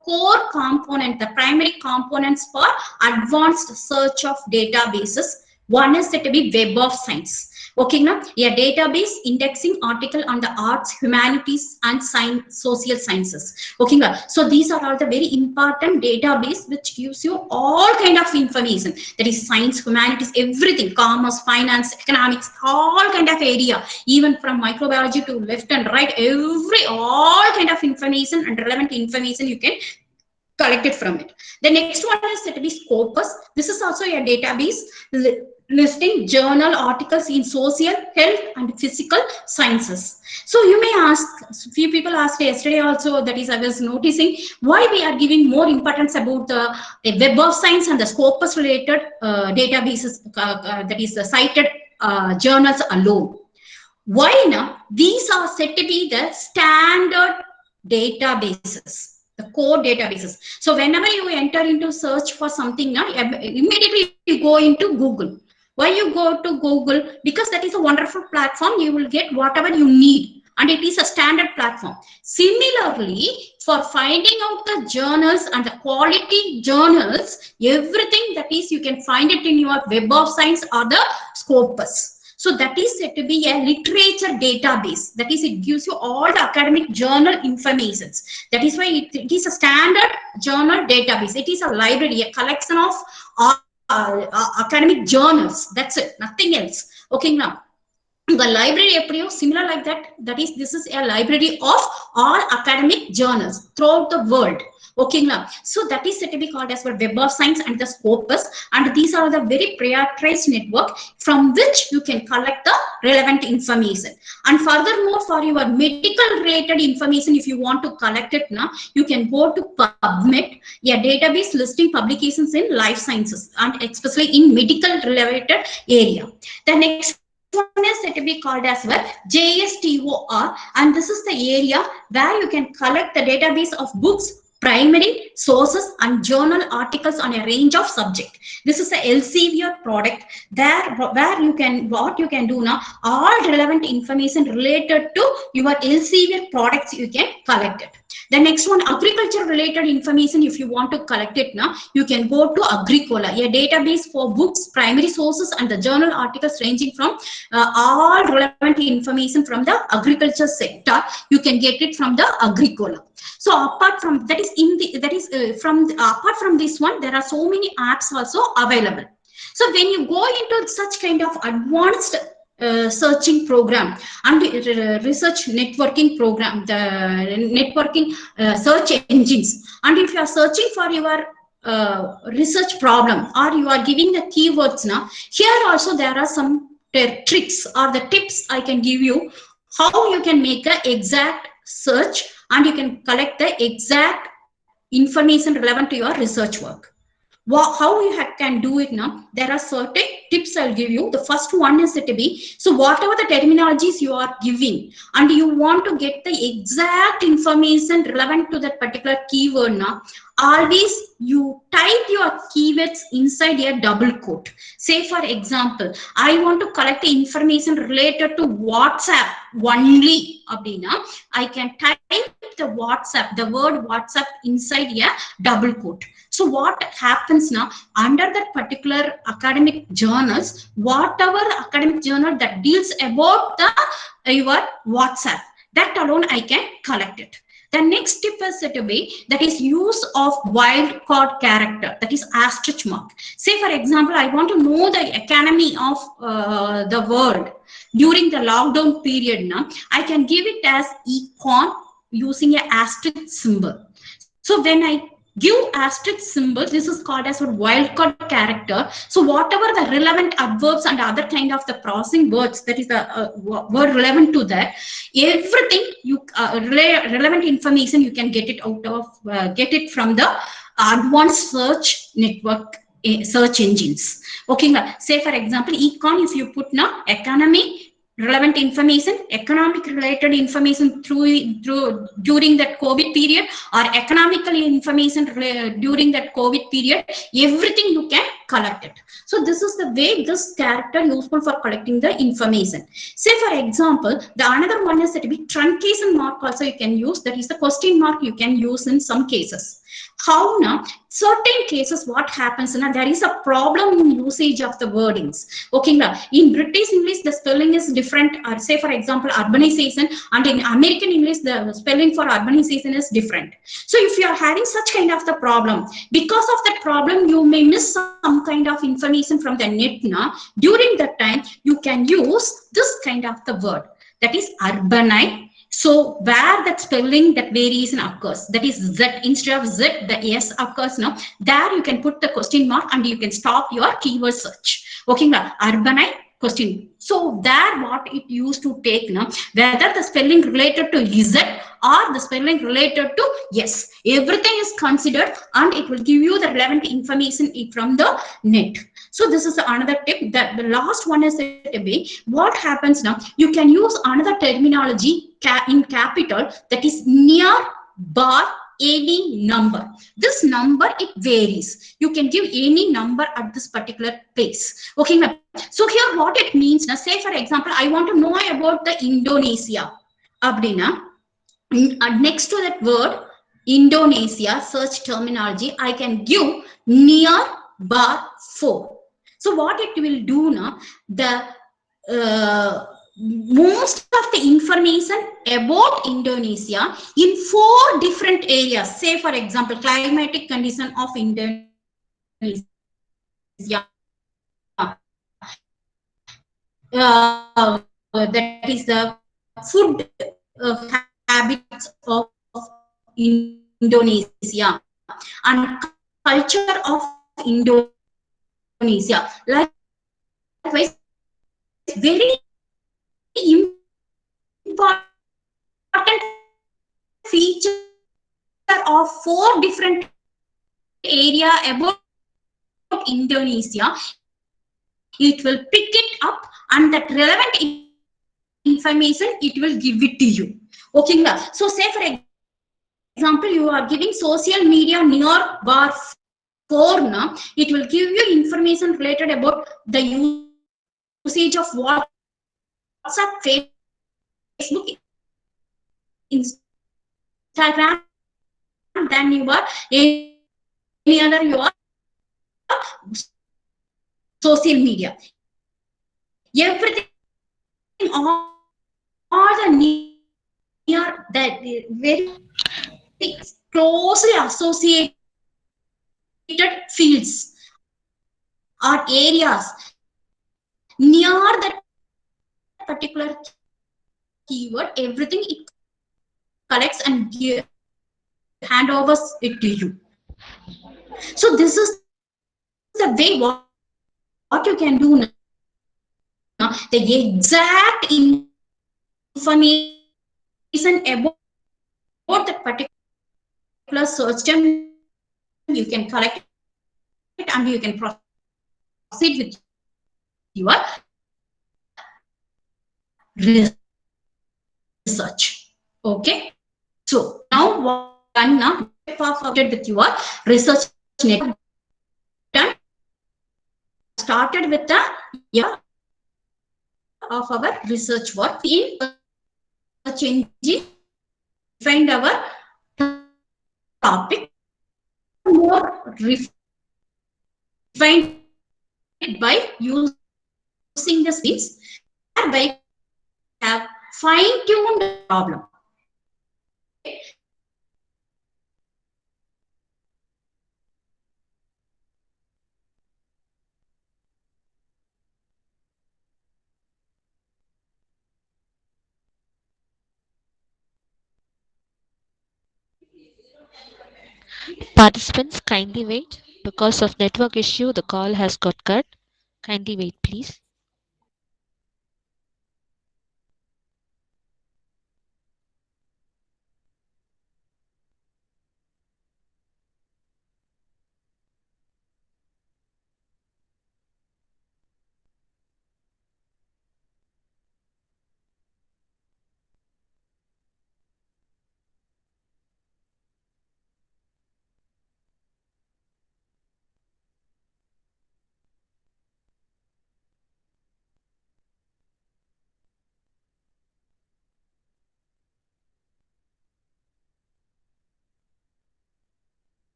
core component, the primary components for advanced search of databases. One is said to be Web of Science. Okay, now a database indexing article on the arts, humanities, and science, social sciences. Okay, now so these are all the very important database which gives you all kind of information. That is science, humanities, everything, commerce, finance, economics, all kind of area, even from microbiology to left and right, all kind of information and relevant information you can collected from it. The next one is said to be Scopus. This is also a database listing journal articles in social, health, and physical sciences. So you may ask, few people asked yesterday also, that is I was noticing, why we are giving more importance about the Web of Science and the Scopus related databases, that is the cited journals alone. Why now? These are said to be the standard databases, the core databases. So whenever you enter into search for something now, immediately you go into Google. Why you go to Google? Because that is a wonderful platform. You will get whatever you need, and it is a standard platform. Similarly, for finding out the journals and the quality journals, everything that is you can find it in your Web of Science or the Scopus. So that is said to be a literature database. That is, it gives you all the academic journal informations. That is why it is a standard journal database. It is a library, a collection of academic journals. That's it, nothing else. Okay, now the library appears similar like that. That is, this is a library of all academic journals throughout the world. Okay, now so that is said to be called as well Web of Science and the Scopus, and these are the very prioritized network from which you can collect the relevant information. And furthermore, for your medical related information, if you want to collect it now, you can go to PubMed, a database listing publications in life sciences and especially in medical related area. The next one is said to be called as well JSTOR, and this is the area where you can collect the database of books, primary sources, and journal articles on a range of subject. This is a Elsevier product there, where you can, what you can do now, all relevant information related to your Elsevier products you can collect it. The next one, agriculture related information, if you want to collect it now, you can go to Agricola, a database for books, primary sources, and the journal articles ranging from all relevant information from the agriculture sector. You can get it from the Agricola. So apart from that is apart from this one, there are so many apps also available. So when you go into such kind of advanced searching program and research networking program, the networking search engines, and if you are searching for your research problem, or you are giving the keywords now, here also there are some tricks or the tips I can give you how you can make an exact search and you can collect the exact information relevant to your research work. How you can do it now? There are certain tips I'll give you. The first one is to be, so whatever the terminologies you are giving and you want to get the exact information relevant to that particular keyword now, always you type your keywords inside a double quote. Say for example, I want to collect the information related to WhatsApp only abdina, I can type the WhatsApp, the word WhatsApp inside a double quote. So what happens now, under that particular academic journals, whatever academic journal that deals about the your WhatsApp, that alone I can collect it. The next tip is to be, that is use of wildcard character, that is asterisk mark. Say for example, I want to know the economy of the world during the lockdown period. Now I can give it as econ using a asterisk symbol. So when I give asterisk symbol, this is called as a wildcard character. So whatever the relevant adverbs and other kind of the processing words, that is the word relevant to that, everything you relevant information you can get it out of get it from the advanced search network search engines. Okay, say for example, econ, if you put now economy relevant information, economic related information through during that COVID period, or economical information during that COVID period, everything you can collect it. So this is the way this character useful for collecting the information. Say for example, the another one is that to be truncation mark also you can use, that is the question mark you can use in some cases. How now? Certain cases what happens now, there is a problem in usage of the wordings. Okay, now in British English the spelling is different, or say for example urbanization, and in American English the spelling for urbanization is different. So if you are having such kind of the problem, because of that problem you may miss some kind of information from the net now. During that time you can use this kind of the word, that is urbanize. So where that spelling, that variation occurs, that is Z, instead of Z the S occurs now, there you can put the question mark and you can stop your keyword search. Okay, now urbanize question. So there what it used to take now, whether the spelling related to Z or the spelling related to yes, everything is considered and it will give you the relevant information from the net. So this is another tip. That the last one is to be, what happens now, you can use another terminology in capital, that is near bar any number. This number it varies, you can give any number at this particular place. Okay, so here what it means now, say for example I want to know about the Indonesia abdina, next to that word Indonesia search terminology I can give near bar 4. So what it will do now, the most of the information about Indonesia in 4 different areas. Say for example climatic condition of Indonesia, that is the food habits of Indonesia and culture of Indonesia. Likewise, very important feature of 4 different area about Indonesia, it will pick it up and that relevant information it will give it to you. Okay, so say for example you are giving social media near bar 4 now, it will give you information related about the usage of WhatsApp, Facebook, Instagram, than your any other your social media. Everything all the near that very closely associated fields or areas near that particular keyword, everything it collects and hand overs it to you. So this is the way what you can do now. The exact information about that particular search term, you can collect it and you can proceed with your research. Okay. So now what we have done now, with your research network done. Started with the of our research work in search engine, find our topic more refined by using the screens, thereby have fine-tuned problem. Okay.
Participants, kindly wait. Because of network issue, the call has got cut. Kindly wait, please.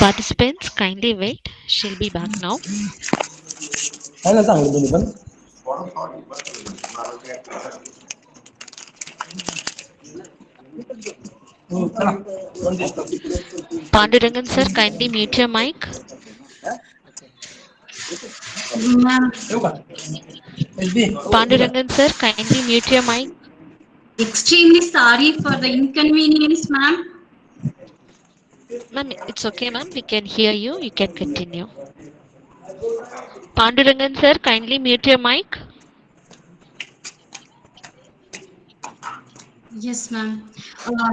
Participants, kindly wait. She'll be back now.
काय सांगलं तुम्ही पण चला
Pandurangan sir, kindly mute your mic.
येऊ का SB
Pandurangan sir, kindly mute your mic.
Extremely sorry for the inconvenience, ma'am.
Ma'am, it's okay, ma'am. We can hear you. You can continue. Pandurangan sir, kindly mute your mic.
Yes, ma'am.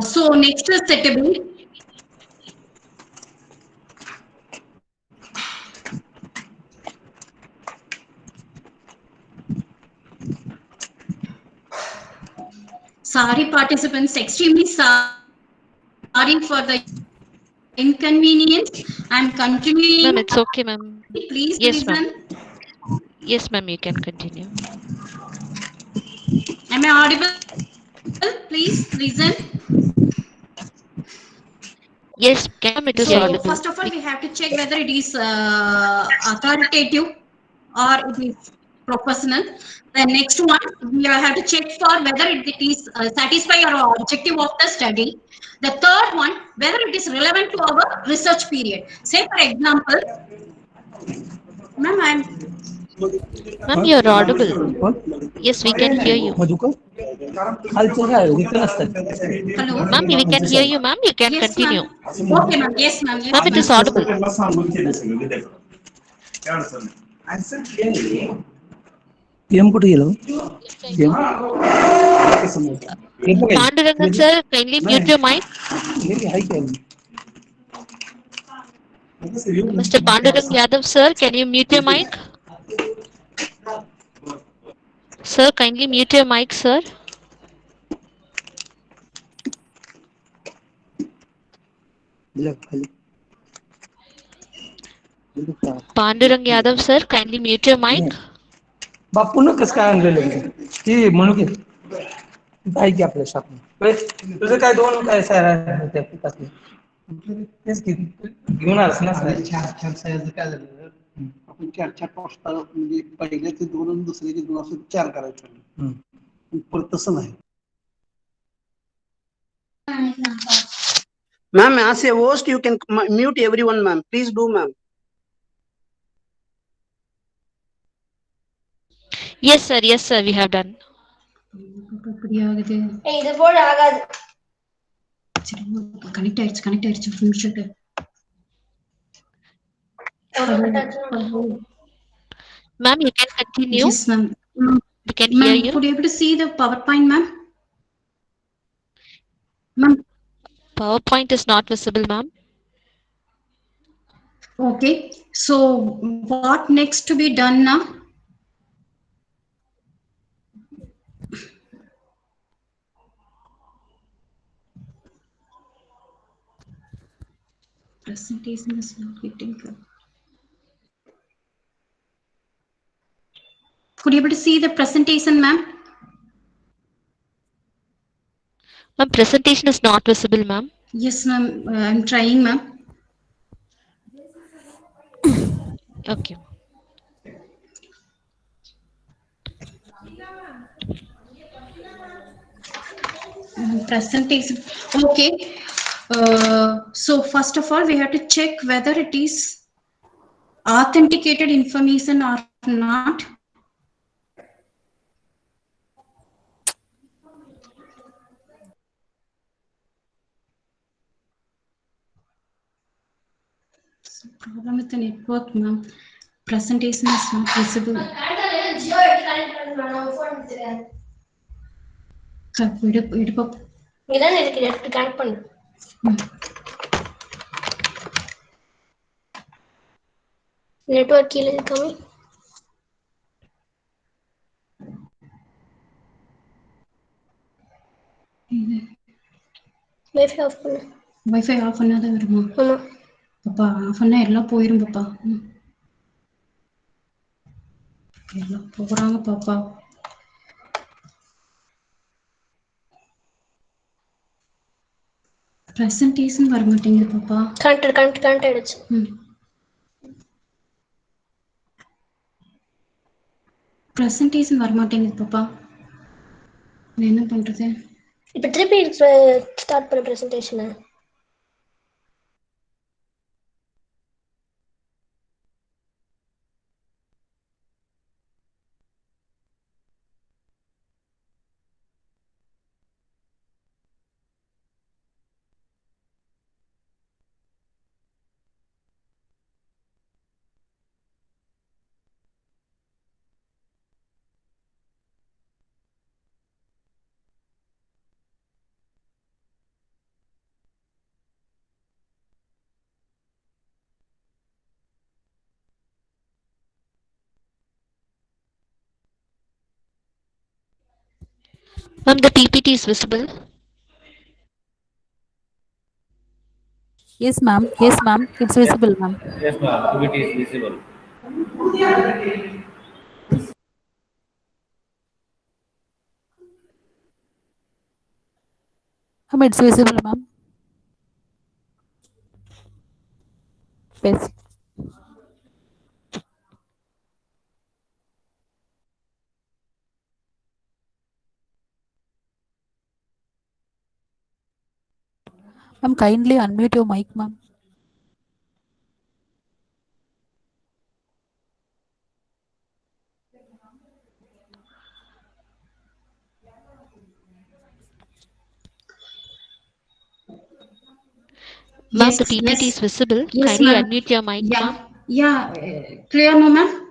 So next is setable. Sorry, participants. Extremely sorry for the inconvenience. I'm continuing.
Ma'am, it's okay, ma'am.
Please
Yes, ma'am.
listen.
Yes, ma'am. You can continue.
Am I audible? Please listen.
Yes, ma'am. It is
So
audible.
first of all, we have to check whether it is authoritative or it is professional. The next one, we have to check for whether it is satisfy our objective of the study. The third one, whether it is relevant to our research period. Say for example, ma'am,
Ma'am, you're audible.
कोण?
Yes, we can hear you.
Madhukar खालचं काय इथं नसतात.
Hello.
Ma'am, we can hear you, ma'am. You can
Yes, ma'am.
continue.
Okay, ma'am. Yes, ma'am. Yes,
Ma'am, it
ma'am.
is audible.
एम कुठे गेलो? M
Pandurangan sir, kindly mute your mic. Mr. Pandurang Yadav sir, can you mute your mic? Sir, kindly mute your mic, sir. Pandurang Yadav sir, kindly mute your mic.
बापून कसं काय आणलेलं की म्हणू की आहे की आपल्या शॉप तुझं काय दोन काय त्या पिकातले तेच की घेऊन आलास ना
चार साईज काय झालं आपण चार पोस्टा म्हणजे पहिल्याचे दोन आणि दुसऱ्याचे दोन असं चार करायचं परत तसं नाही.
Ma'am, as a host, you can mute everyone, ma'am. Please do, ma'am.
Yes, sir, we have done.
Connect ஆயிடுச்சு ஒரு நிமிஷத்துக்கு.
Ma'am, you can continue.
Yes, ma'am.
We can hear
Ma'am,
you.
could you able to see the PowerPoint, ma'am? Ma'am.
PowerPoint is not visible, ma'am.
Okay. So what next to be done now? Presentation is not getting good. Could you able to see the presentation, ma'am?
Ma'am, presentation is not visible, ma'am.
Yes, ma'am. I'm trying, ma'am.
Okay.
Presentation. Okay. So first of all, we have to check whether it is authenticated information or not. So problem with the network, ma'am. Presentation is not visible.
Network key is coming. Wi-Fi off பண்ணு.
Wi-Fi off பண்ணாதான் வருமா?
ஆமா.
பாப்பா of பண்ணா எல்லாம் போயிரும் பாப்பா. எல்லாம் போறாங்க பாப்பா. Presentation வர மாட்டேங்குது பாப்பா.
கனெக்ட் ஆயிடுச்சு.
Presentation வர மாட்டேங்குது பாப்பா. நான் என்ன பண்றது?
இப்ப திருப்பி ஸ்டார்ட் பண்ண பிரசன்டேஷனை.
Ma'am, the PPT is visible.
Yes, ma'am. It's visible, ma'am.
Yes, ma'am. PPT is visible.
Ma'am, it's visible, ma'am. Basic. Ma'am, kindly unmute your mic, ma'am.
Ma'am,
Yes,
the PPT is
yes,
visible.
yes,
Kindly
ma'am.
unmute your mic,
Yeah,
ma'am.
yeah. Clear, no, ma'am?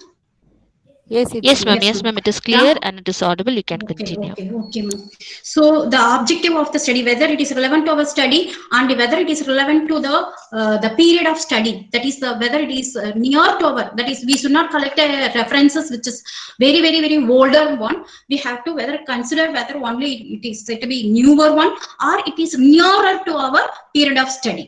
Yes, it's
Yes,
clear.
ma'am.
Yes,
Yes,
ma'am.
ma'am. It is clear
Yeah.
and it is audible. You can
Okay,
continue.
okay, ma'am. So the objective of the study, whether it is relevant to our study and whether it is relevant to the period of study, that is the whether it is near to our, that is we should not collect references which is very older one. We have to whether consider whether only it is said to be newer one or it is nearer to our period of study.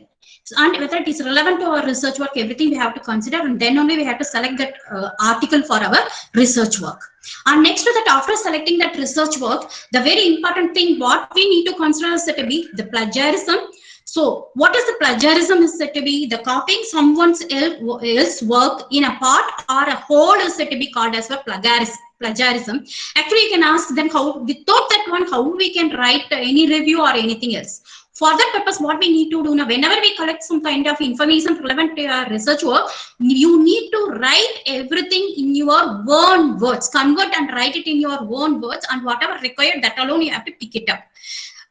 And whether it is relevant to our research work, everything we have to consider, and then only we have to select that article for our research work. And next to that, after selecting that research work, the very important thing what we need to consider is that to be the plagiarism. So what is the plagiarism is said to be the copying someone else's work in a part or a whole is said to be called as plagiarism. Actually, you can ask them how without that one how we can write any review or anything else. For that purpose, what we need to do now, whenever we collect some kind of information relevant to your research work, you need to write everything in your own words, convert and write it in your own words, and whatever required, that alone you have to pick it up.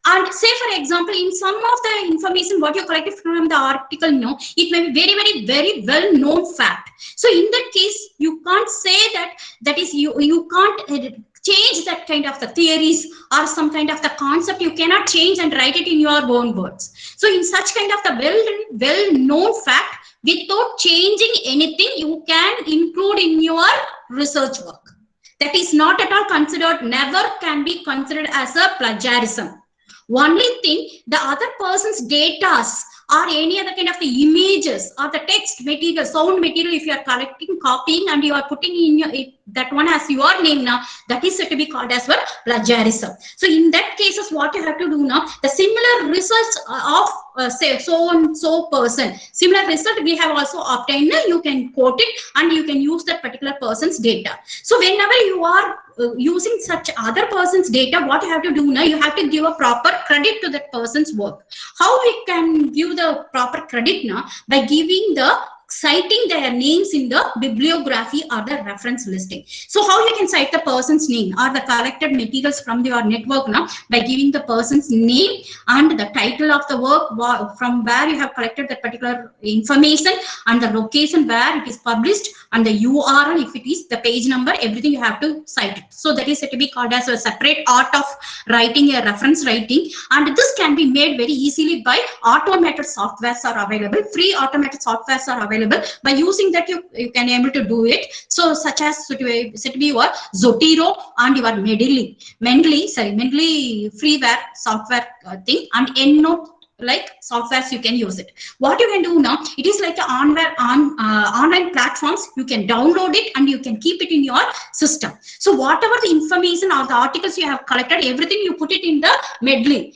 And say for example, in some of the information what you collected from the article, no, it may be very well known fact. So in that case, you can't say that is you can't change that kind of the theories or some kind of the concept. You cannot change and write it in your own words. So in such kind of the well known fact, without changing anything, you can include in your research work. That is not at all considered, never can be considered as a plagiarism. Only thing, the other person's data or any other kind of the images or the text material, sound material, if you are collecting, copying, and you are putting in your, that one as your name now, that is said to be called as well plagiarism. So in that cases, what you have to do now, the similar results of say so and so person, similar result we have also obtained, you can quote it and you can use that particular person's data. So whenever you are using such other person's data, what you have to do now, you have to give a proper credit to that person's work. How we can give the proper credit now? By giving the citing their names in the bibliography or the reference listing. So how you can cite the person's name or the collected materials from your network now? By giving the person's name and the title of the work, from where you have collected that particular information, and the location where it is published, and the URL, if it is the page number, everything you have to cite it. So that is said to be called as a separate art of writing a reference writing, and this can be made very easily by automated softwares are available. Free automated softwares are available. By using that, you can able to do it. So such as said to be your Zotero and your Mendeley freeware software thing, and EndNote like softwares you can use it. What you can do now, it is like online platforms. You can download it and you can keep it in your system. So whatever the information or the articles you have collected, everything you put it in the Mendeley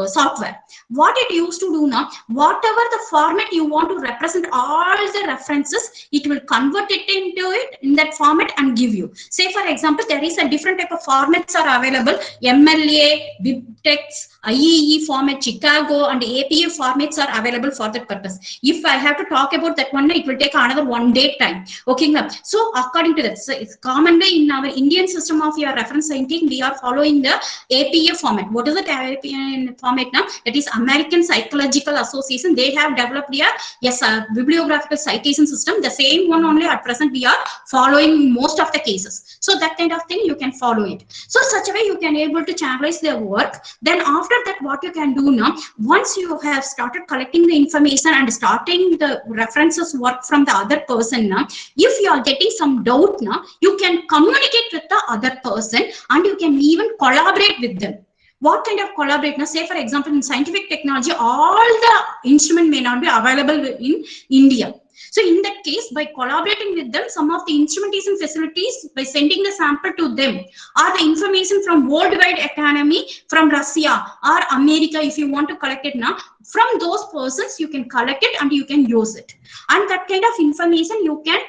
software. What it used to do now, whatever the format you want to represent all the references, it will convert it into it in that format and give you. Say for example, there is a different type of formats are available: MLA, BibTeX, IEE format, Chicago, and APA formats are available for that purpose. If I have to talk about that one, it will take another 1 day time. Okay, so according to that, so it's commonly in our Indian system of your reference citing, we are following the APA format. What is the APA format now? That is American Psychological Association. They have developed a bibliographical citation system. The same one only at present we are following most of the cases. So that kind of thing you can follow it. So such a way you can able to channelize their work. Then after that, what you can do now, once you have started collecting the information and starting the references work from the other person now, if you are getting some doubt now, you can communicate with the other person and you can even collaborate with them. What kind of collaborate now? Say for example, in scientific technology, all the instrument may not be available in India. So in that case, by collaborating with them, some of the instrumentation facilities, by sending the sample to them, or the information from worldwide economy, from Russia or America, if you want to collect it now, from those persons, you can collect it and you can use it. And that kind of information you can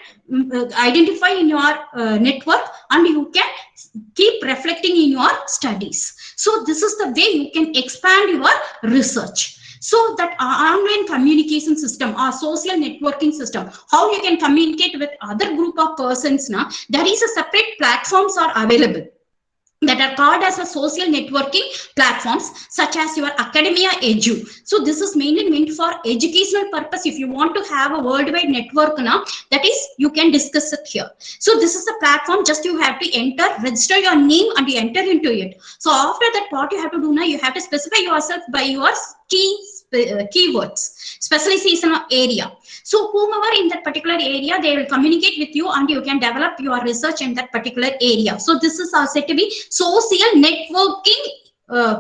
identify in your network, and you can keep reflecting in your studies. So this is the way you can expand your research. So that online communication system or social networking system, how you can communicate with other group of persons now, there is a separate platforms are available. that are called as a social networking platforms such as your academia edu. So this is mainly meant for educational purpose. If you want to have a worldwide network now, that is you can discuss it here. So this is the platform, just you have to enter, register your name and you enter into it. So after that, what you have to do now, you have to specify yourself by your keywords, specialization area. So whomever in that particular area, they will communicate with you and you can develop your research in that particular area. So this is said to be social networking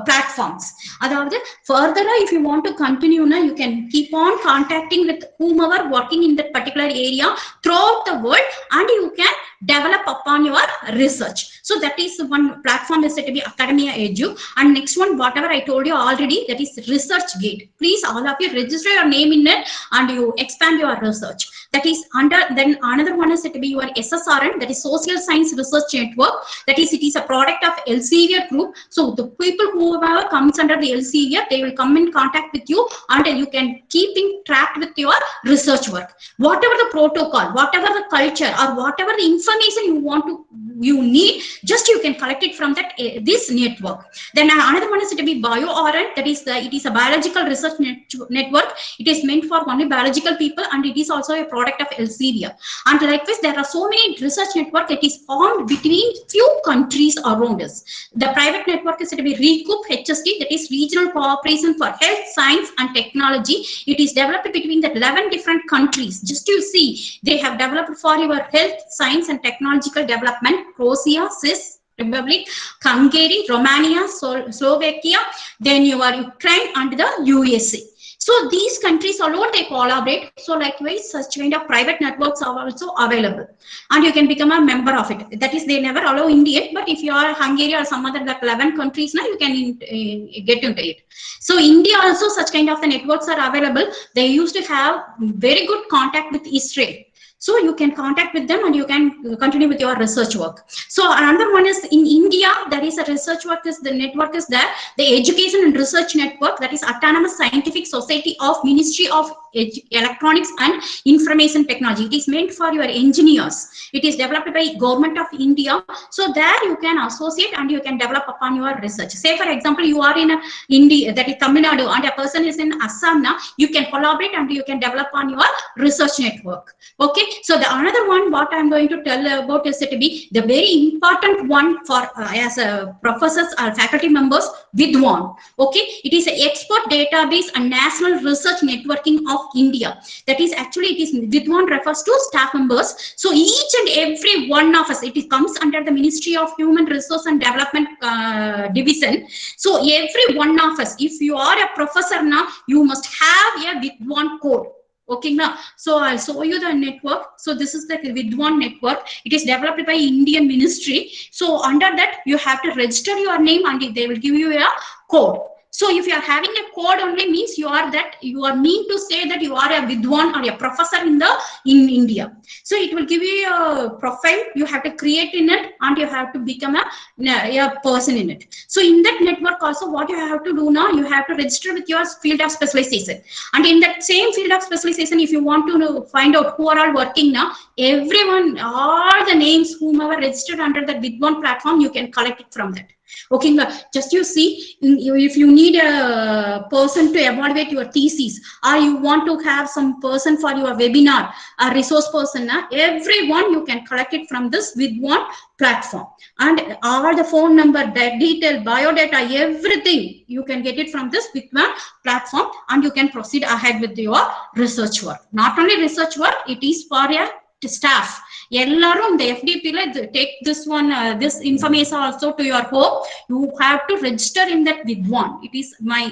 platforms. Aதாவது further, if you want to continue now, you can keep on contacting with whomever working in that particular area throughout the world and you can develop upon your research. So that is one platform is said to be academia edu. And next one, whatever I told you already, that is research gate. Please all of you register your name in it and you expand your research. That is under, then another one is said to be your SSRN, that is social science research network. That is, it is a product of Elsevier group. So the people whoever comes under the Elsevier, they will come in contact with you and you can keep in track with your research work. Whatever the protocol, whatever the culture or whatever the information you need, just you can collect it from that this network. Then another one is to be BioRN, that is it is a biological research network. It is meant for only biological people and it is also a product of Elsevier. And likewise, there are so many research network that is formed between few countries around us. The private network is to be RECOOP HST, that is Regional Cooperation for Health, Science and Technology. It is developed between the 11 different countries. Just to see, they have developed for your health, science and technological development, Croatia, CIS, Republic, Hungary, Romania, Slovakia, then your Ukraine and the USA. So these countries alone, they collaborate. So likewise, such kind of private networks are also available and you can become a member of it. That is, they never allow Indian, but if you are Hungary or some other like 11 countries now, you can get into it. So India also, such kind of the networks are available. They used to have very good contact with Israel. So you can contact with them and you can continue with your research work. So another one is in India, there is a research work, is the network is there, the Education and Research Network, that is Autonomous Scientific Society of Ministry of Electronics and Information Technology. It is meant for your engineers. It is developed by Government of India. So there you can associate and you can develop upon your research. Say for example, you are in India, that is Tamil Nadu, and a person is in Assam now, you can collaborate and you can develop on your research network. Okay, so the another one what I'm going to tell about is to be the very important one for as professors or faculty members, Vidwan. Okay, it is an expert database and national research networking of India. That is actually, it is Vidwan refers to staff members. So each and every one of us, it comes under the Ministry of Human Resource and Development division. So every one of us, if you are a professor now, you must have a Vidwan code. Okay, now so I'll show you the network. So this is the Vidwan network. It is developed by Indian Ministry. So under that, you have to register your name and they will give you a code. So if you are having a code only, means you are mean to say that you are a Vidwan or a professor in India. So it will give you a profile. You have to create in it and you have to become a person in it. So in that network also, what you have to do now, you have to register with your field of specialization. And in that same field of specialization, if you want to find out who are all working now, everyone, all the names whomever registered under the Vidwan platform, you can collect it from that. Okay, just you see, if you need a person to evaluate your thesis or you want to have some person for your webinar, a resource person, everyone you can collect it from this Vidwan platform. And all the phone number, the detail, biodata, everything you can get it from this Vidwan platform and you can proceed ahead with your research work. Not only research work, it is for your staff. Ellarum the FDP take this one, this information also to your home. You have to register in that Vidwan. It is my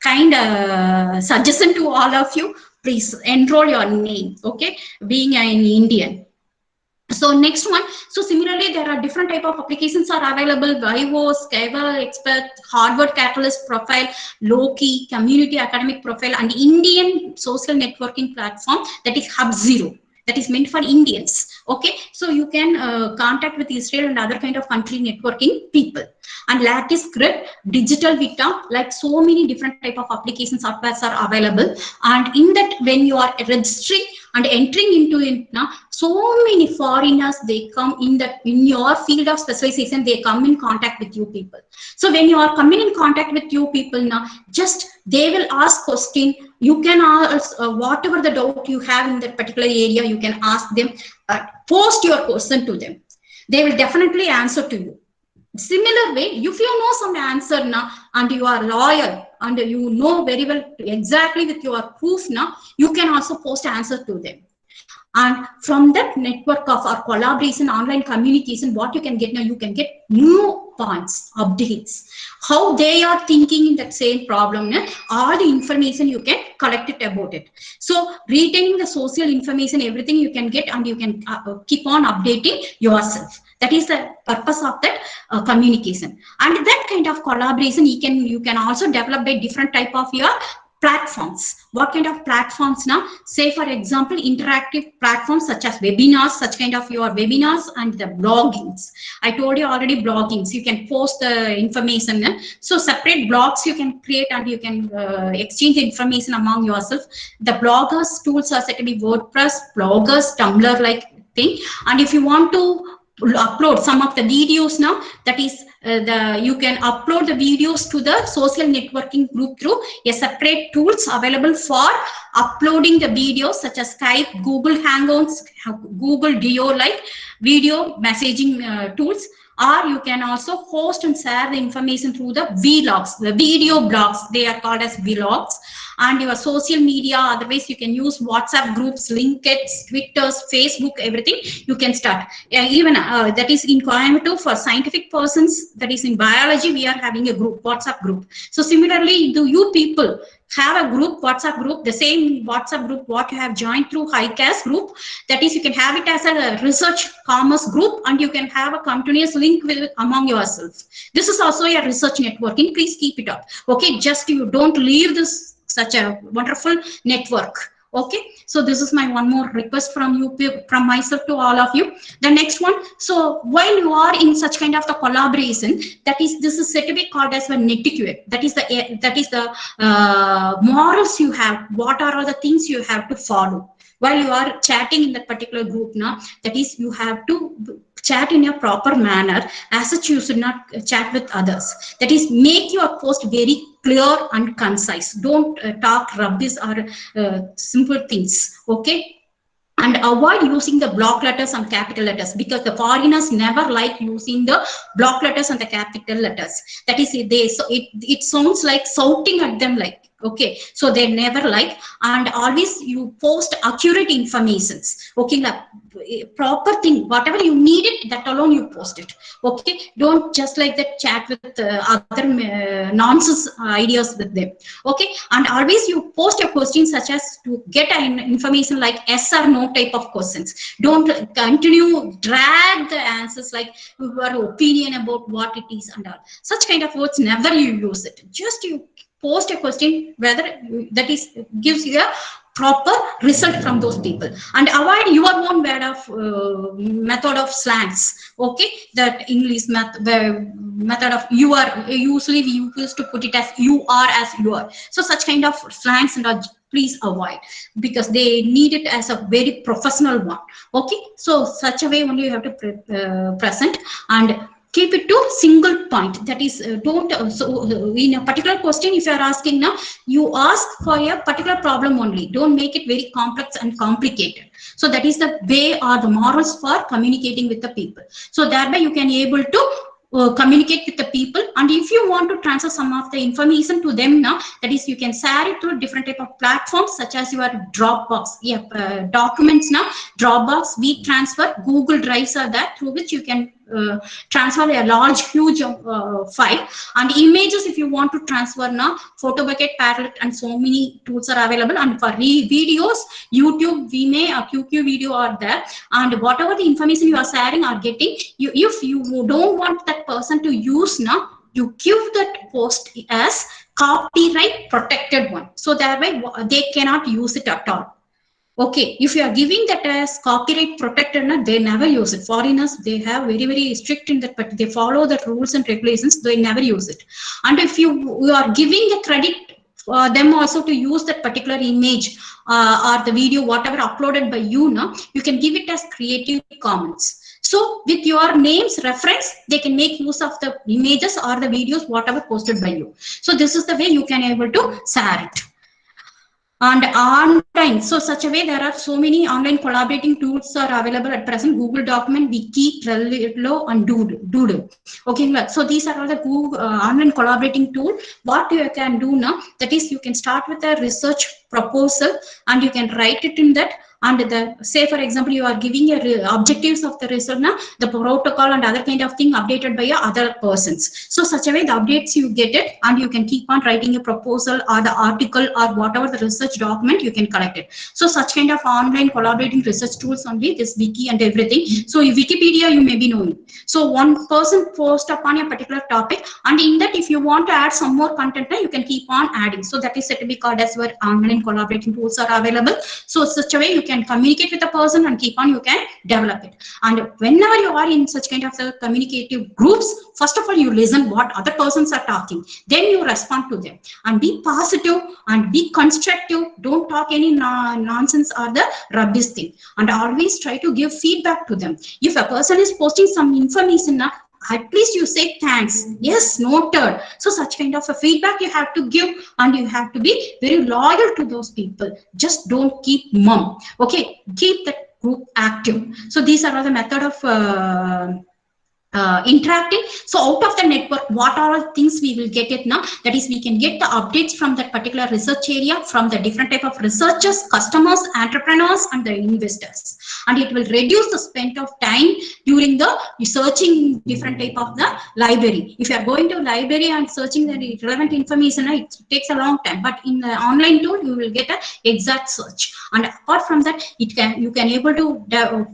kind suggestion to all of you. Please enroll your name. Okay, being an Indian. So next one, so similarly there are different type of applications are available: Vivo, Skyver Expert, Harvard Catalyst Profile, Loki, Community Academic Profile, and Indian social networking platform, that is HubZero, that is meant for Indians. Okay, so you can contact with Israel and other kind of country networking people. And Lattice Grid, Digital Vita, like so many different type of application softwares are available. And in that, when you are registering and entering into it now, so many foreigners, they come in your field of specialization, they come in contact with you people. So when you are coming in contact with you people now, just they will ask question. You can ask whatever the doubt you have in that particular area, you can ask them, post your question to them. They will definitely answer to you. Similar way, if you know some answer now and you are loyal and you know very well exactly with your proof now, you can also post answer to them. And from that network of our collaboration, online communication, what you can get now, you can get new points, updates, how they are thinking in that same problem, all the information you can collect it about it. So retaining the social information, everything you can get, and you can keep on updating yourself. That is the purpose of that communication. And that kind of collaboration you can also develop by different type of your platforms. What kind of platforms now? Say for example, interactive platforms such as webinars, such kind of your webinars, and the bloggings. I told you already, bloggings, you can post the information. So separate blogs you can create, and you can exchange the information among yourself. The bloggers tools are said to be WordPress, bloggers, Tumblr like thing. And if you want to upload some of the videos now, that is you can upload the videos to the social networking group through a separate tools available for uploading the videos, such as Skype, Google Hangouts, Google Duo like video messaging tools. Or you can also host and share the information through the vlogs, the video blogs, they are called as vlogs. And your social media, otherwise you can use WhatsApp groups, LinkedIn, Twitters, Facebook, everything you can start. Even that is in Coimbatore for scientific persons, that is in biology, we are having a group, WhatsApp group. So similarly, do you people have a group, WhatsApp group, the same WhatsApp group what you have joined through HiCast group, that is you can have it as a research commerce group, and you can have a continuous link with among yourself. This is also a research networking, please keep it up. Okay, just you don't leave this such a wonderful network. Okay, so this is my one more request from you, from myself to all of you. The next one, so while you are in such kind of the collaboration, this is said to be called as a netiquette. That is the morals you have. What are all the things you have to follow while you are chatting in that particular group now? That is, you have to chat in a proper manner. As such, you should not chat with others. That is, make your post very clear and concise. Don't talk rubbish or simple things. Okay, and avoid using the block letters and capital letters, because the foreigners never like using the block letters and the capital letters. That is, it sounds like shouting at them, like, okay, so they never like. And always you post accurate informations. Okay, like proper thing, whatever you need it, that alone you post it. Okay, don't just like that chat with other nonsense ideas with them. Okay, and always you post your questions such as to get information like yes or no type of questions. Don't continue drag the answers like your opinion about what it is and all. Such kind of words, never you use it. Just you post a question whether that is gives you a proper result from those people. And avoid your own method of slangs. Okay, that English method of you are, usually we used to put it as you are, as you are. So such kind of slangs and please avoid, because they need it as a very professional one. Okay, so such a way only you have to present, and keep it to single point. That is, don't in a particular question, if you are asking now, you ask for a particular problem only. Don't make it very complex and complicated. So that is the way or the morals for communicating with the people. So thereby you can able to communicate with the people. And if you want to transfer some of the information to them now, that is, you can share it through different type of platforms such as your Dropbox, documents now, Dropbox, WeTransfer, Google Drives are that, through which you can transfer a large huge file. And images, if you want to transfer now, Photo Bucket, Parrot, and so many tools are available. And for videos, YouTube, Vimeo, or QQ video are there. And whatever the information you are sharing or getting, if you don't want that person to use now, you give that post as copyright protected one, so thereby they cannot use it at all. Okay, if you are giving that as copyright protected, they never use it. Foreigners, they have very strict in that, but they follow the rules and regulations, they never use it. And if you are giving the credit them also to use that particular image or the video, whatever uploaded by you now, you can give it as Creative Commons. So with your name's reference, they can make use of the images or the videos whatever posted by you. So this is the way you can able to share it. And online, so such a way there are so many online collaborating tools are available at present: Google Document, Wiki, Trello, and Doodle. Okay, so these are all the Google online collaborating tool. What you can do now, that is, you can start with a research proposal and you can write it in that. And the, say for example, you are giving a objectives of the research now, the protocol and other kind of thing updated by other persons. So such a way the updates you get it, and you can keep on writing a proposal or the article or whatever the research document, you can collect it. So such kind of online collaborating research tools only, this wiki and everything. So Wikipedia you may be knowing. So one person post upon a particular topic, and in that if you want to add some more content, you can keep on adding. So that is said to be called as where online collaborating tools are available. So such a way you can communicate with a person and keep on, you can develop it. And whenever you are in such kind of communicative groups, first of all you listen what other persons are talking, then you respond to them, and be positive and be constructive. Don't talk any nonsense or the rubbish thing, and always try to give feedback to them. If a person is posting some information, at least you say thanks, yes, noted. So such kind of a feedback you have to give, and you have to be very loyal to those people. Just don't keep mum. Okay, keep that group active. So these are all the method of interacting. So out of the network, what are all things we will get it now? That is, we can get the updates from that particular research area, from the different type of researchers, customers, entrepreneurs, and the investors. And it will reduce the spend of time during the searching different type of the library. If you are going to library and searching the relevant information, it takes a long time. But in the online tool, you will get an exact search. And apart from that, you can able to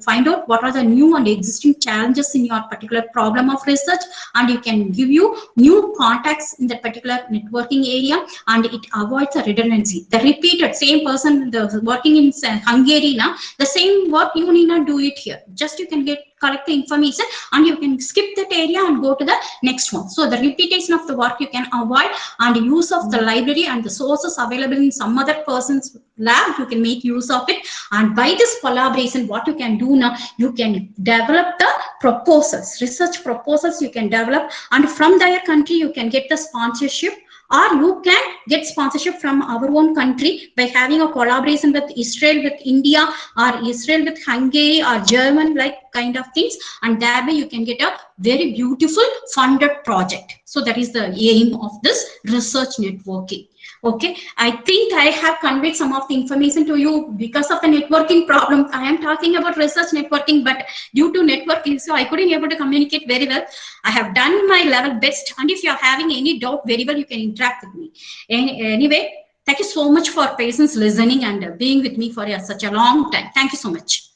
find out what are the new and existing challenges in your particular problem of research, and it can give you new contacts in that particular networking area, and it avoids a redundancy. The repeated same person working in Hungary now, the same work you need not do it here. Just you can collect the information and you can skip that area and go to the next one. So the repetition of the work you can avoid, and use of the library and the sources available in some other person's lab, you can make use of it. And by this collaboration, what you can do now, you can develop the proposals, research proposals you can develop, and from their country you can get the sponsorship, or you can get sponsorship from our own country by having a collaboration with Israel, with India, or Israel with Hungary, or German, like kind of things, and that way you can get a very beautiful funded project. So that is the aim of this research networking. Okay, I think I have conveyed some of the information to you. Because of the networking problem, I am talking about research networking, but due to networking, so I couldn't able to communicate very well. I have done my level best, and if you are having any doubt, very well you can interact with me. Anyway, thank you so much for patience listening and being with me for such a long time. Thank you so much.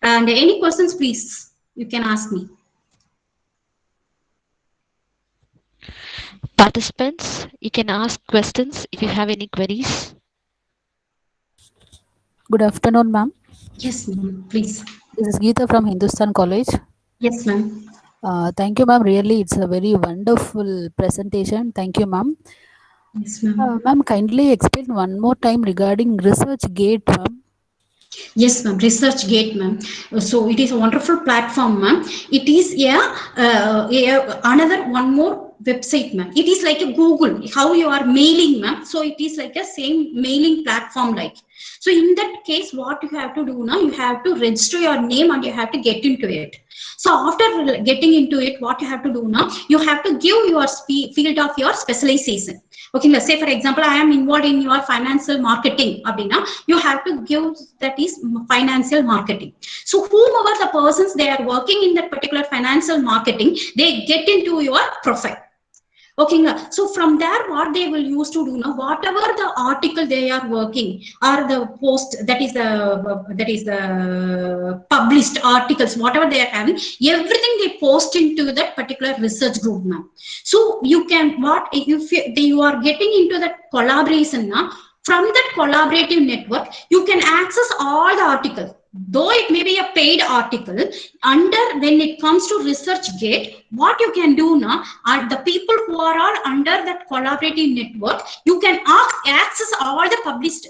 And any questions, please, you can ask me.
Participants, you can ask questions if you have any queries.
Good afternoon, ma'am.
Yes, ma'am, please.
This is Geeta from Hindustan College.
Yes, ma'am.
Thank you, ma'am. Really, it's a very wonderful presentation. Thank you, ma'am.
Yes, ma'am.
Ma'am, kindly explain one more time regarding ResearchGate, ma'am.
Yes, ma'am. ResearchGate, ma'am. So it is a wonderful platform, ma'am. It is another one more website, ma'am. It is like a Google, how you are mailing, ma'am. So it is like a same mailing platform like. So in that case, what you have to do now, you have to register your name and you have to get into it. So after getting into it, what you have to do now, you have to give your field of your specialization. Okay, let's say for example, I am involved in your financial marketing. Abhina, you have to give that is financial marketing. So whomever the persons they are working in that particular financial marketing, they get into your profile. Okay, so from there, what they will use to do now, whatever the article they are working, or the post that is the published articles, whatever they are having, everything they post into that particular research group now. So you can if you are getting into that collaboration now. From that collaborative network, you can access all the articles. though it may be a paid article, when it comes to ResearchGate, what you can do now are the people who are all under that collaborative network, you can access all the published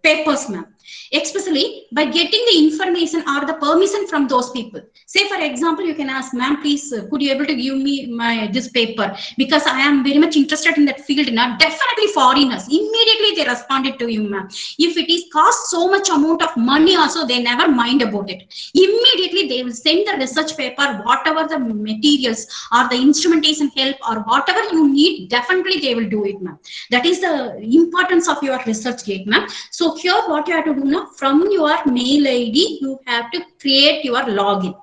papers, ma'am, especially by getting the information or the permission from those people. Say for example, you can ask, ma'am, please could you able to give me this paper, because I am very much interested in that field. Now definitely foreigners immediately they responded to you, ma'am. If it is cost so much amount of money also, they never mind about it. Immediately they will send the research paper, whatever the materials or the instrumentation help or whatever you need, definitely they will do it, ma'am. That is the importance of your ResearchGate, ma'am. So here what you have to do now, from your mail ID you have to create your login.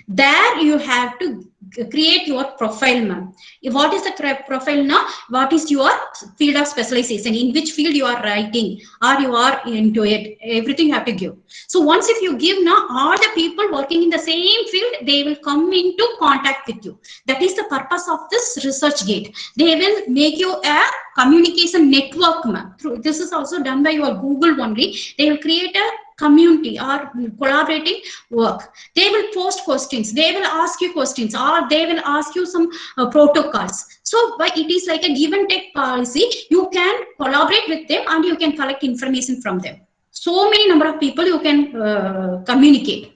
There you have to create your profile, ma'am. What is the profile now? What is your field of specialization, in which field you are writing or you are into it, everything you have to give. So once if you give now, all the people working in the same field, they will come into contact with you. That is the purpose of this ResearchGate. They will make you a communication network, ma'am. This is also done by your Google only. They will create a community or collaborating work. They will post questions, they will ask you questions, or they will ask you some protocols. So but it is like a give and take policy. You can collaborate with them and you can collect information from them. So many number of people you can communicate,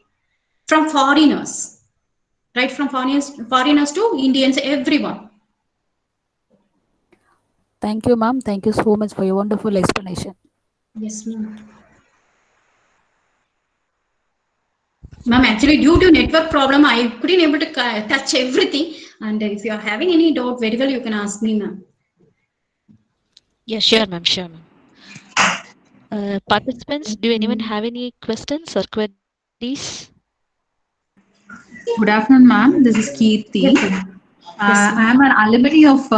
from foreigners, right, from foreigners to Indians, everyone.
Thank you, ma'am. Thank you so much for your wonderful explanation.
Yes, ma'am. Ma'am, actually due to network problem, I couldn't able to touch everything. And if you are having any doubt, very well you can ask me, ma'am.
Yeah, sure, ma'am. Sure, ma'am. Participants, do anyone have any questions or queries?
Good afternoon, ma'am. This is Kirti. I am an alumni of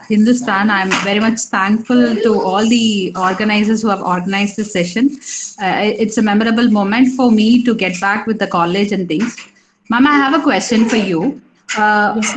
Hindustan. I am very much thankful to all the organizers who have organized this session. It's a memorable moment for me to get back with the college and things. Ma'am, I have a question for you.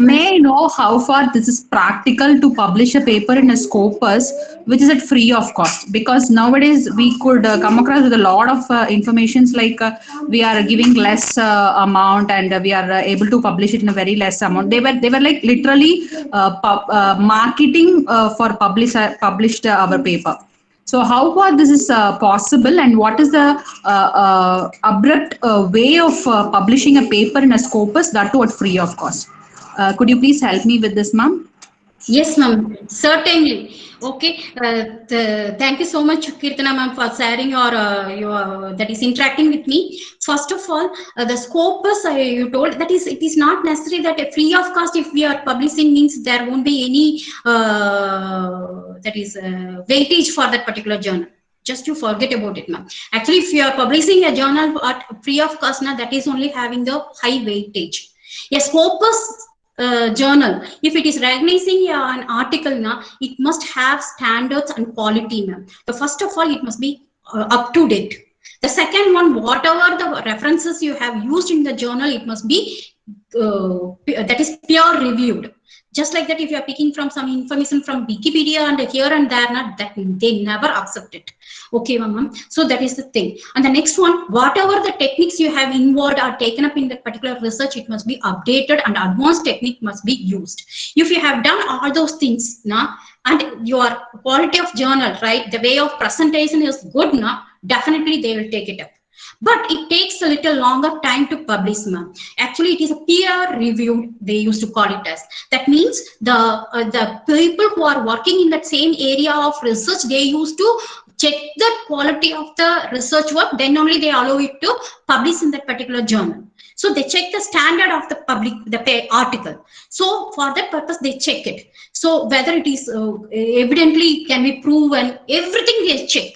May I know how far this is practical to publish a paper in a Scopus, which is at free of cost? Because nowadays we could come across with a lot of informations like we are giving less amount and we are able to publish it in a very less amount. They were like literally marketing for published our paper. So how far this is possible, and what is the abrupt way of publishing a paper in a Scopus, that too at free of cost? Could you please help me with this, ma'am?
Yes, ma'am. Certainly. Okay. Thank you so much, Kirtana ma'am, for sharing your that is interacting with me. First of all, the Scopus you told, that is, it is not necessary that a free of cost. If we are publishing, means there won't be any weightage for that particular journal. Just to forget about it, ma'am. Actually, if you are publishing a journal at free of cost, now that is only having the high weightage. A Scopus journal, if it is recognizing an article now, it must have standards and quality, ma'am. The first of all, it must be up to date. The second one, whatever the references you have used in the journal, it must be that is peer reviewed. Just like that, if you are picking from some information from Wikipedia and here and there, not that they never accept it. Okay, ma'am. So that is the thing. And the next one, whatever the techniques you have involved or taken up in that particular research, it must be updated and advanced technique must be used. If you have done all those things now, and your quality of journal, right, the way of presentation is good now, definitely they will take it up. But it takes a little longer time to publish, ma'am. Actually, it is a peer reviewed, they used to call it as. That means the people who are working in that same area of research, they used to check the quality of the research work, then only they allow it to publish in that particular journal. So they check the standard of the article. So for that purpose, they check it. So whether it is evidently can be proven, everything they check.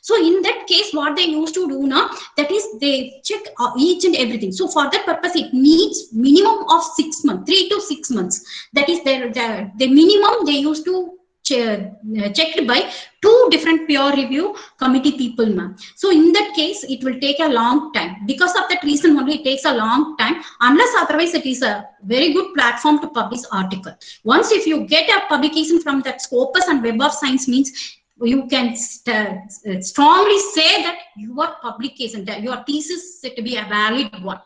So in that case, what they used to do now, that is they check each and everything. So for that purpose, it needs minimum of 6 months, 3 to 6 months. That is the minimum they used to checked by 2 different peer review committee people, ma'am. So in that case, it will take a long time. Because of that reason only, it takes a long time. Unless otherwise, it is a very good platform to publish article. Once if you get a publication from that Scopus and Web of Science, means you can strongly say that your publication, your thesis is to be a valid one.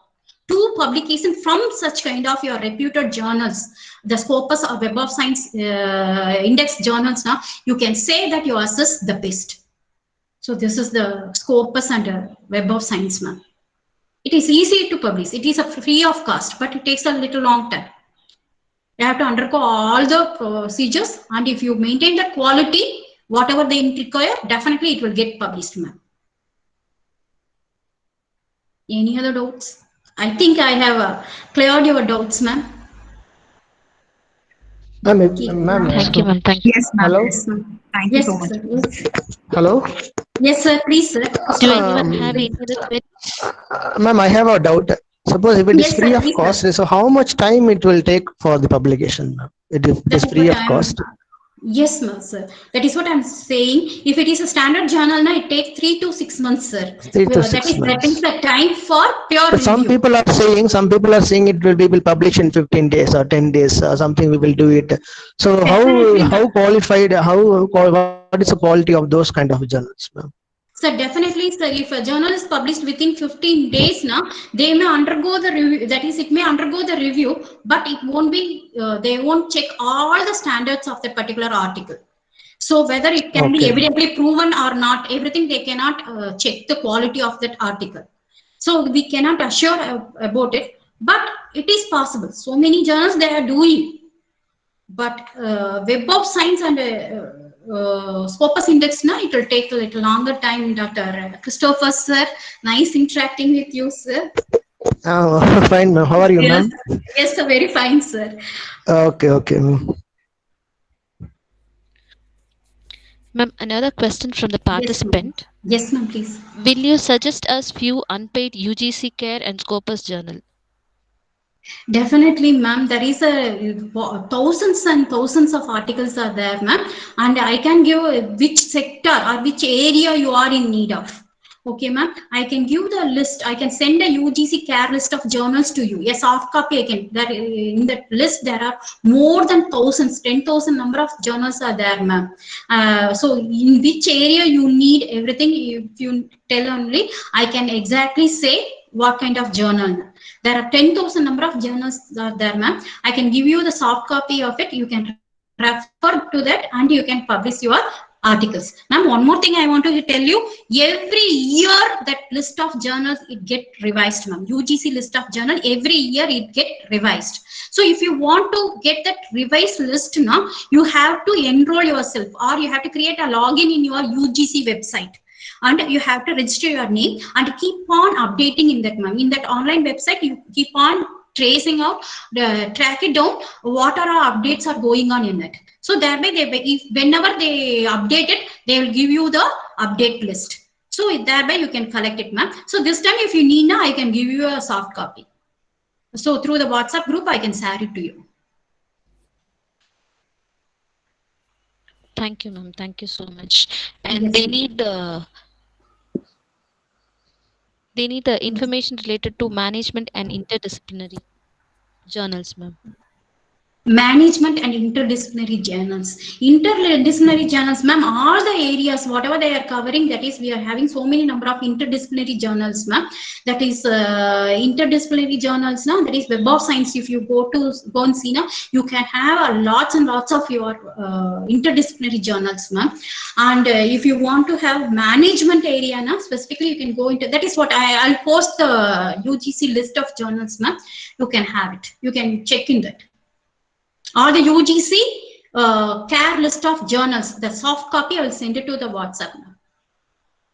Two publications from such kind of your reputed journals, the Scopus or Web of Science index journals, now you can say that yours is the best. So this is the Scopus and Web of Science, ma'am. It is easy to publish. It is a free of cost, but it takes a little long time. You have to undergo all the procedures, and if you maintain the quality, whatever they require, definitely it will get published, ma'am. Any other doubts? I think I have cleared your doubts, ma'am.
Ma'am,
Thank you, ma'am. Thank you.
Yes, ma'am.
hello,
Yes, ma'am. Thank you
Yes,
so much.
sir. Yes.
hello.
Yes, sir. Please, sir.
Do anyone have any other query?
Ma'am, I have a doubt. Suppose if it is
Yes,
free
sir.
of
Please,
cost,
sir.
so how much time it will take for the publication, ma'am? It is
That is
free
what
of
I
cost.
am. Yes, ma'am, sir. That is what I'm saying. If it is a standard journal, now it takes 3 to 6 months, sir.
3 to
That
6
is
months.
the time for peer
But some
review.
people are saying it will be published in 15 days or 10 days or something. We will do it. So
Definitely,
how qualified? What is the quality of those kind of journals, ma'am?
sir, definitely, sir. If a journal is published within 15 days now, they may undergo the review. That is, it may undergo the review, but it won't be. They won't check all the standards of that particular article. So whether it can be
Okay.
evidently proven or not, everything they cannot check the quality of that article. So we cannot assure about it, but it is possible. So many journals they are doing, but Web of Science and Scopus Index, now it will take a little longer time. Dr. Christopher, sir, nice interacting with you, sir.
Oh, fine, ma'am. How are you,
Yes,
ma'am?
yes, sir, very fine, sir.
Okay.
Ma'am, another question from the
Yes, ma'am.
participant.
Yes, ma'am, please.
Will you suggest us few unpaid UGC Care and Scopus journal?
Definitely, ma'am. There is thousands and thousands of articles are there, ma'am. And I can give which sector or which area you are in need of. Okay, ma'am. I can give the list. I can send a UGC care list of journals to you. Yes, soft copy. I can. That in that list there are more than thousands, 10,000 number of journals are there, ma'am. So in which area you need everything, if you tell only, I can exactly say what kind of journal. There are 10,000 number of journals are there, ma'am. I can give you the soft copy of it. You can refer to that and you can publish your articles. Ma'am, one more thing I want to tell you. Every year that list of journals, it get revised, ma'am. UGC list of journal, every year it get revised. So if you want to get that revised list now, you have to enroll yourself or you have to create a login in your UGC website. And you have to register your name and keep on updating in that, ma'am. In that online website, you keep on tracing out, track it down, what are our updates are going on in that. So thereby, whenever they update it, they will give you the update list. So thereby, you can collect it, ma'am. So this time, if you need now, I can give you a soft copy. So through the WhatsApp group, I can share it to you.
Thank you, ma'am. Thank you so much. And
Yes,
they
ma'am.
need the information related to management and interdisciplinary journals, ma'am.
Management and interdisciplinary journals. Interdisciplinary journals, ma'am, all the areas, whatever they are covering, that is, we are having so many number of interdisciplinary journals, ma'am. That is interdisciplinary journals now, that is Web of Science. If you go and see now, you can have lots and lots of your interdisciplinary journals, ma'am. And if you want to have management area now, specifically, you can go into, that is what I'll post the UGC list of journals, ma'am. You can have it. You can check in that. Or the UGC care list of journals, the soft copy, I will send it to the WhatsApp.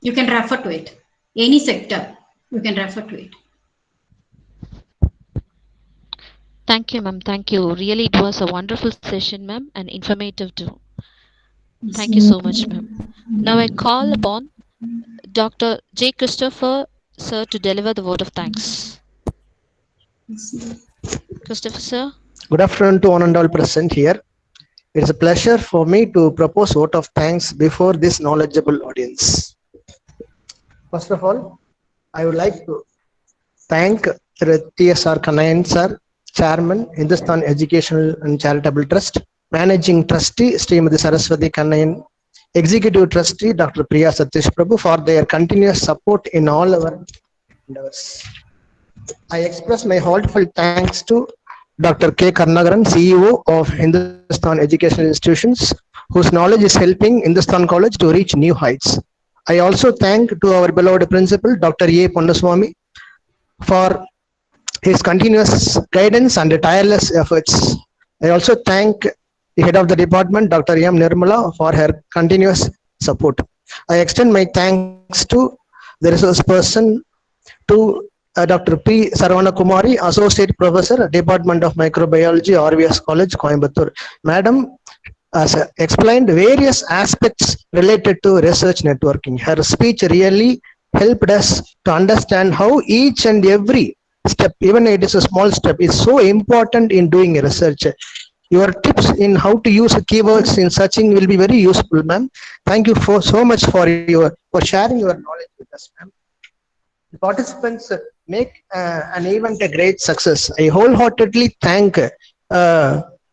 You can refer to it. Any sector, you can refer to it.
Thank you, ma'am. Thank you. Really, it was a wonderful session, ma'am, and informative too. Thank you so much, ma'am. Now I call upon Dr. J. Christopher, sir, to deliver the vote of thanks. Christopher, sir.
Good afternoon to one and all present here. It is a pleasure for me to propose vote of thanks before this knowledgeable audience. First of all, I would like to thank TSR Kanayan sir, Chairman, Hindustan Educational and Charitable Trust, Managing Trustee, Srimati Saraswati Kanayan, Executive Trustee Dr. Priya Satish Prabhu for their continuous support in all our endeavors. I express my heartfelt thanks to Dr. K. Karnagaran, CEO of Hindustan Educational Institutions, whose knowledge is helping Hindustan College to reach new heights. I also thank to our beloved principal, Dr. A. Ponnaswamy, for his continuous guidance and tireless efforts. I also thank the head of the department, Dr. M. Nirmala, for her continuous support. I extend my thanks to the resource person, to Dr. P Saravana Kumari, Associate Professor, Department of Microbiology, RVS College, Coimbatore. Madam has explained various aspects related to research networking. Her speech really helped us to understand how each and every step, even it is a small step, is so important in doing research. Your tips in how to use keywords in searching will be very useful, ma'am. Thank you for so much for sharing your knowledge with us, ma'am. The participants make an event a great success. I wholeheartedly thank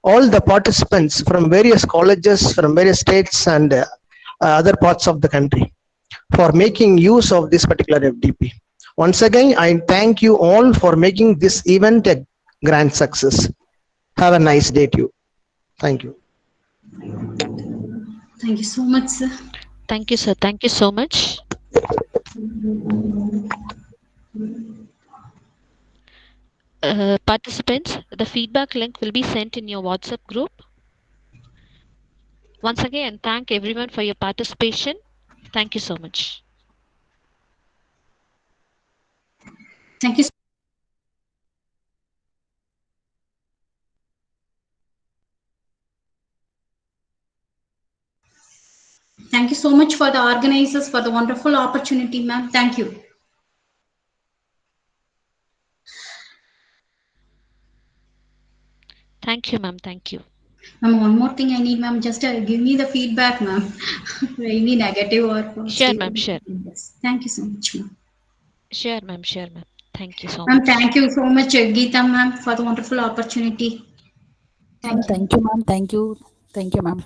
all the participants from various colleges, from various states and other parts of the country for making use of this particular FDP. Once again, I thank you all for making this event a grand success. Have a nice day to you. Thank you.
Thank you so much, sir.
Thank you, sir. Thank you so much. Participants, the feedback link will be sent in your WhatsApp group. Once again, thank everyone for your participation. Thank you so much.
Thank you. Thank you so much for the organizers for the wonderful opportunity, ma'am. Thank you.
Thank you, ma'am. Thank you.
Ma'am, one more thing I need, ma'am. Just give me the feedback, ma'am. Any negative or
Sure,
positive.
ma'am. Sure.
Yes. Thank you so much, ma'am.
Sure, ma'am. Sure, ma'am. Thank you so
Ma'am,
much.
thank you so much, Geeta, ma'am, for the wonderful opportunity. Thank you.
Thank you, ma'am. Thank you. Thank you, ma'am.